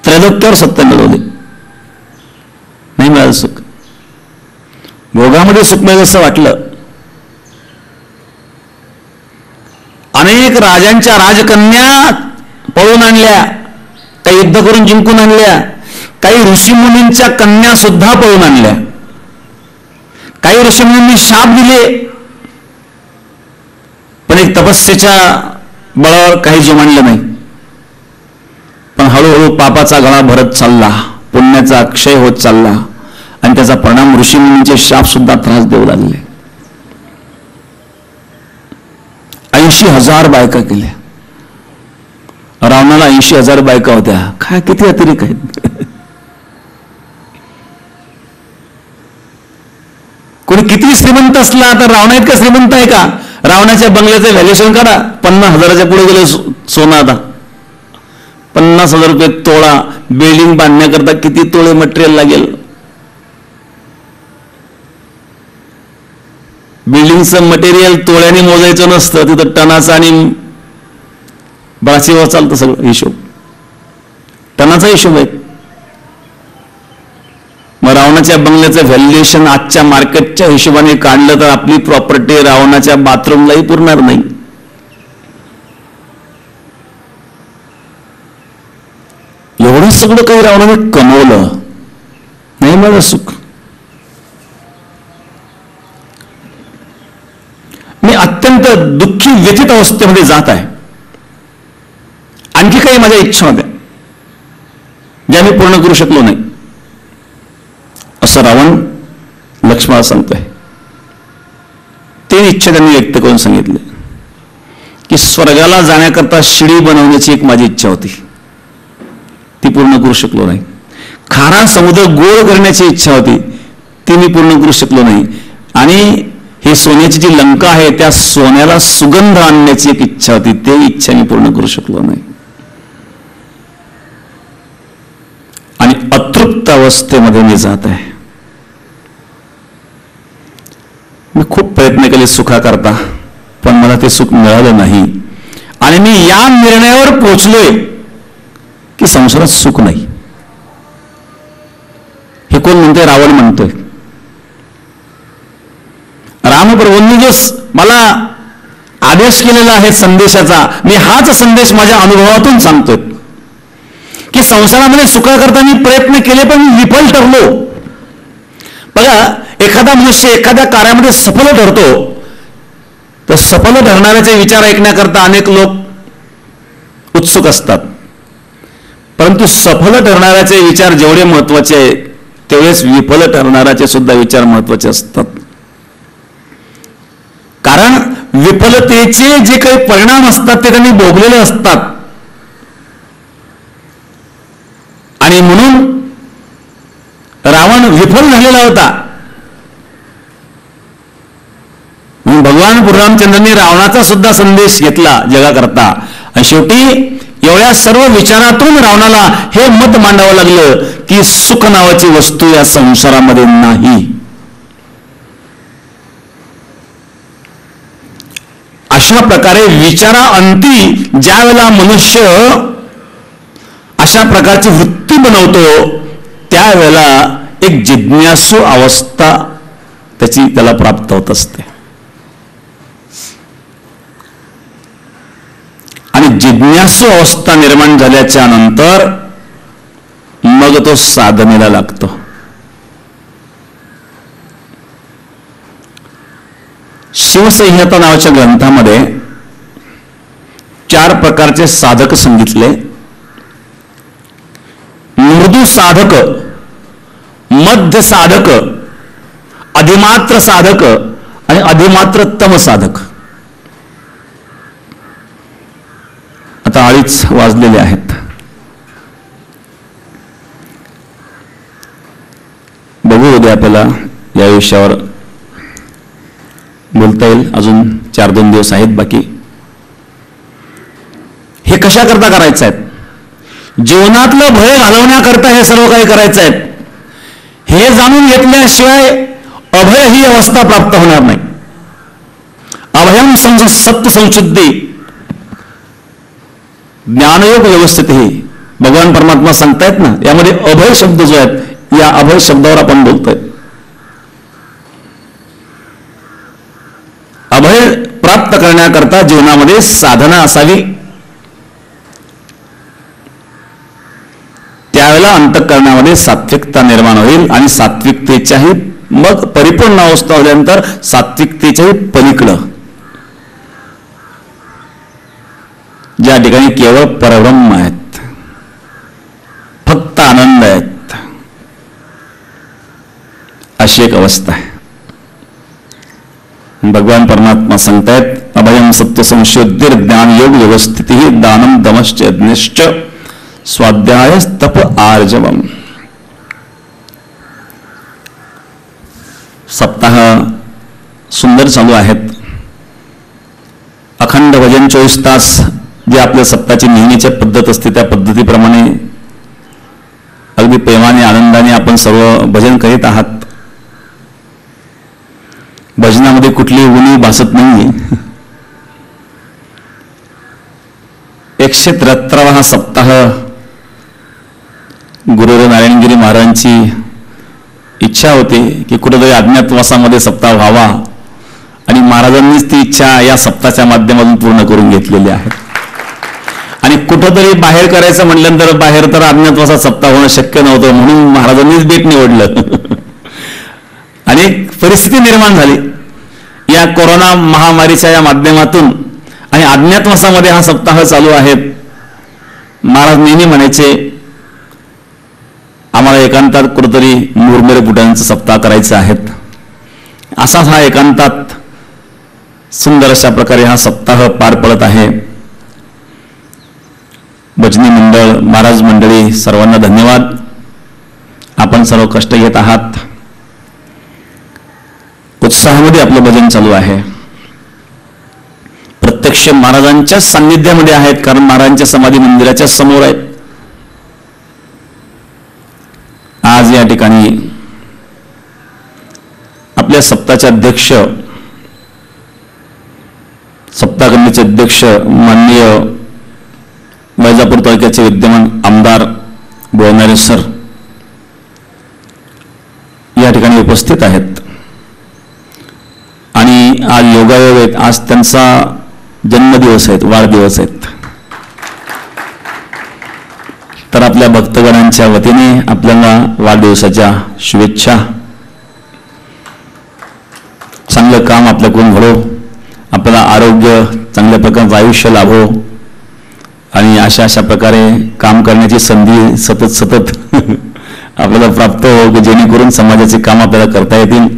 त्रैलोक्यावर सत्ता मिळवली, नाही मिळालं सुख. भोगामध्ये सुख मिळेल असं वाटलं. अनेक राजांच्या राजकन्या पळून आणल्या, काही युद्ध करून जिंकून आणल्या, काही ऋषीमुनींच्या कन्या सुद्धा पळून आणल्या, काही ऋषीमुनींनी शाप दिले, पण एक तपस्येच्या बळावर काही जुमानलं नाही. पण हळूहळू पापाचा गळा भरत चालला, पुण्याचा अक्षय होत चालला आणि त्याचा परिणाम ऋषीमुनींचे शाप सुद्धा त्रास देऊ लागले. 80,000 बायका केल्या. रावणाला 80,000 बायका होत्या. काय किती अतिरेक आहेत. कोणी किती श्रीमंत असला तर रावणा इतका श्रीमंत आहे का? रावणाच्या बंगल्याचं व्हॅल्युएशन करा, 50,000च्या पुढे गेले सोनं. आता 50,000 रुपये तोळा. बिल्डिंग बांधण्याकरता किती तोळे मटेरियल लागेल? बिल्डिंगचं मटेरियल तोळ्याने मोजायचं नसतं, तिथं टनाचा आणि ब्राशीवर चालतं सगळं हिशोब. टनाचा हिशोब आहे. मग रावणाच्या बंगल्याचं व्हॅल्युएशन आजच्या मार्केटच्या हिशोबाने काढलं तर आपली प्रॉपर्टी रावणाच्या बाथरूमलाही पुरणार नाही. एवढं सगळं काही रावणाने कमवलं नाही. मला सुख, मी अत्यंत दुःखी व्यथित अवस्थेमध्ये जात आहे. आणखी काही माझ्या इच्छा होत्या ज्या मी पूर्ण करू शकलो नाही, असं रावण लक्ष्मणाला सांगतोय. ते इच्छा त्यांनी व्यक्त करून सांगितले की स्वर्गाला जाण्याकरता शिडी बनवण्याची एक माझी इच्छा होती, ती पूर्ण करू शकलो नाही. खारा समुद्र गोळ करण्याची इच्छा होती, ती मी पूर्ण करू शकलो नाही. आणि ही सोन्याची जी लंका आहे त्या सोन्याला सुगंध आणण्याची एक इच्छा होती, ते इच्छा मी पूर्ण करू शकलो नाही. आणि अतृप्त अवस्थेमध्ये मी जात आहे. मी खूप प्रयत्न केले सुखाकरता, पण मला ते सुख मिळालं नाही. आणि मी या निर्णयावर पोहोचलोय की संसारात सुख नाही. हे कोण म्हणतोय? रावण म्हणतोय. रामप्रभूंनी जो मला आदेश केलेला आहे संदेशाचा, मी हाच संदेश माझ्या अनुभवातून सांगतोय की संसारामध्ये सुखाकरता मी प्रयत्न केले पण विफल ठरलो. बघा, एखादा मनुष्य एखाद्या कार्यामध्ये सफल ठरतो तर सफल ठरणाऱ्याचे विचार ऐकण्याकरता अनेक लोक उत्सुक असतात, परंतु सफल ठरणाऱ्याचे विचार जेवढे महत्वाचे तेवढेच विफल ठरणाऱ्याचे सुद्धा विचार महत्वाचे असतात. कारण विफलतेचे जे काही परिणाम असतात ते त्यांनी भोगलेले असतात. आणि म्हणून रावण विफल झालेला होता. म्हणून भगवान श्रीरामचंद्रांनी रावणाचा सुद्धा संदेश घेतला जगाकरता. आणि शेवटी एवढ्या सर्व विचारातून रावणाला हे मत मांडावं लागलं की सुख नावाची वस्तू या संसारामध्ये नाही. अशा प्रकारे विचाराअंती ज्या वेळेला मनुष्य अशा प्रकारची वृत्ती बनवतो त्यावेळेला एक जिज्ञासू अवस्था त्याला प्राप्त होत असते. आणि जिज्ञासू अवस्था निर्माण झाल्याच्या नंतर मग तो साधनेला लागतो. शिवसंहिता नावाच्या ग्रंथामध्ये 4 प्रकारचे साधक सांगितले. मृदू साधक, मध्य साधक, अधिमात्र साधक आणि अधिमात्रतम साधक. आता 2:30 वाजलेले आहेत. बघू उद्या आपल्याला या विषयावर बोलता येईल. अजून 4-2 दिवस आहेत बाकी. हे कशा करता करायचं आहे? जीवनातलं भय घालवण्याकरता हे सर्व काही करायचं आहे. हे जाणून घेतल्याशिवाय अभय ही अवस्था प्राप्त होणार नाही. अभयम सत्य संशुद्धी ज्ञानयोग व्यवस्थित ही भगवान परमात्मा सांगतायत ना. यामध्ये अभय शब्द जो आहेत, या अभय शब्दावर आपण बोलतोय. अभय प्राप्त करण्याकरता जीवनामध्ये साधना असावी. त्यावेळेला अंतःकरणामध्ये सात्विकता निर्माण होईल आणि सात्विकतेच्याही मग परिपूर्ण अवस्था होल्यानंतर सात्विकतेच्याही पलीकडं ज्या ठिकाणी केवळ परब्रह्म आहेत, फक्त आनंद आहेत, अशी एक अवस्था आहे. भगवान परमात्मा सांगतायत अभयम सत्व संशोधिर ज्ञान योग व्यवस्थिती दानम दमश्च यज्ञश्च स्वाध्याय तप आर्जवम. सप्ताह सुंदर चालू आहेत. अखंड भजन 24 तास जे आपल्या सप्ताहाची नेहमीची पद्धत असते त्या पद्धतीप्रमाणे अगदी प्रेमाने आनंदाने आपण सर्व भजन करीत आहात. भजनामध्ये कुठली उणी भासत नाही. 173वा हा सप्ताह गुरुदेव नारायणगिरी महाराजांची इच्छा होती की कुठेतरी अज्ञातवासामध्ये सप्ताह व्हावा आणि महाराजांनीच ती इच्छा या सप्ताहाच्या माध्यमातून पूर्ण करून घेतलेली आहे. आणि कुठंतरी बाहेर करायचं म्हटल्यानंतर बाहेर तर अज्ञातवासात सप्ताह होणं शक्य नव्हतं, म्हणून महाराजांनीच बेट निवडलं. आणि परिस्थिती निर्माण झाली या कोरोना महामारीच्या या माध्यमातून आणि अज्ञातवासामध्ये हा सप्ताह चालू आहे. महाराज नेहमी म्हणायचे आम्हाला एकांतात कुठेतरी मुरमेरे बुटांचा सप्ताह करायचा आहे. असाच हा एकांतात सुंदर अशा प्रकारे हा सप्ताह पार पडत आहे. भजनी मंडळ, महाराज मंडळी सर्वांना धन्यवाद. आपण सर्व कष्ट घेत आहात. उत्साहामध्ये आपलं भजन चालू आहे. प्रत्यक्ष महाराजांच्या सान्निध्यामध्ये आहेत, कारण महाराजांच्या समाधी मंदिराच्या समोर आहेत. आज या ठिकाणी आपल्या सप्ताहाचे अध्यक्ष, सप्ताह कमिटीचे अध्यक्ष माननीय वैजापूर तालुक्याचे विद्यमान आमदार बोळणारे सर या ठिकाणी उपस्थित आहेत. आणि आज योगायोग आहेत. आज त्यांचा जन्मदिवस आहेत, वाढदिवस आहेत. तर आपल्या भक्तगणांच्या वतीने आपल्याला वाढदिवसाच्या शुभेच्छा. चांगलं काम आपल्याकडून घडो, आपल्याला आरोग्य, चांगल्या प्रकारचं आयुष्य लाभो आणि अशा प्रकारे काम करण्याची संधी सतत आपल्याला प्राप्त हो, जेणेकरून समाजाचे काम आपल्याला करता येतील.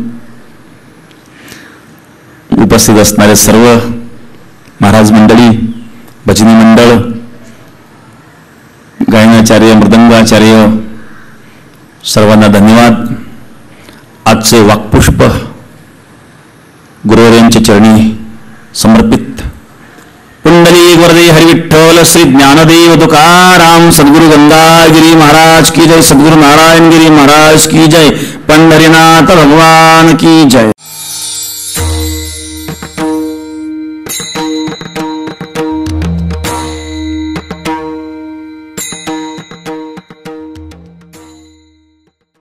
उपस्थित असणारे सर्व महाराज मंडळी, भजनी मंडळ, गायनाचार्य, मृदंगाचार्य सर्वांना धन्यवाद. आजचे वाक्पुष्प गुरुवर्यांच्या चरणी समर्पित. पुंडलिक वरदे हरी विठ्ठल श्री ज्ञानदेव तुकाराम सद्गुरु गंगागिरी महाराज की जय, सद्गुरु नारायणगिरी महाराज की जय, पंढरीनाथ भगवान की जय.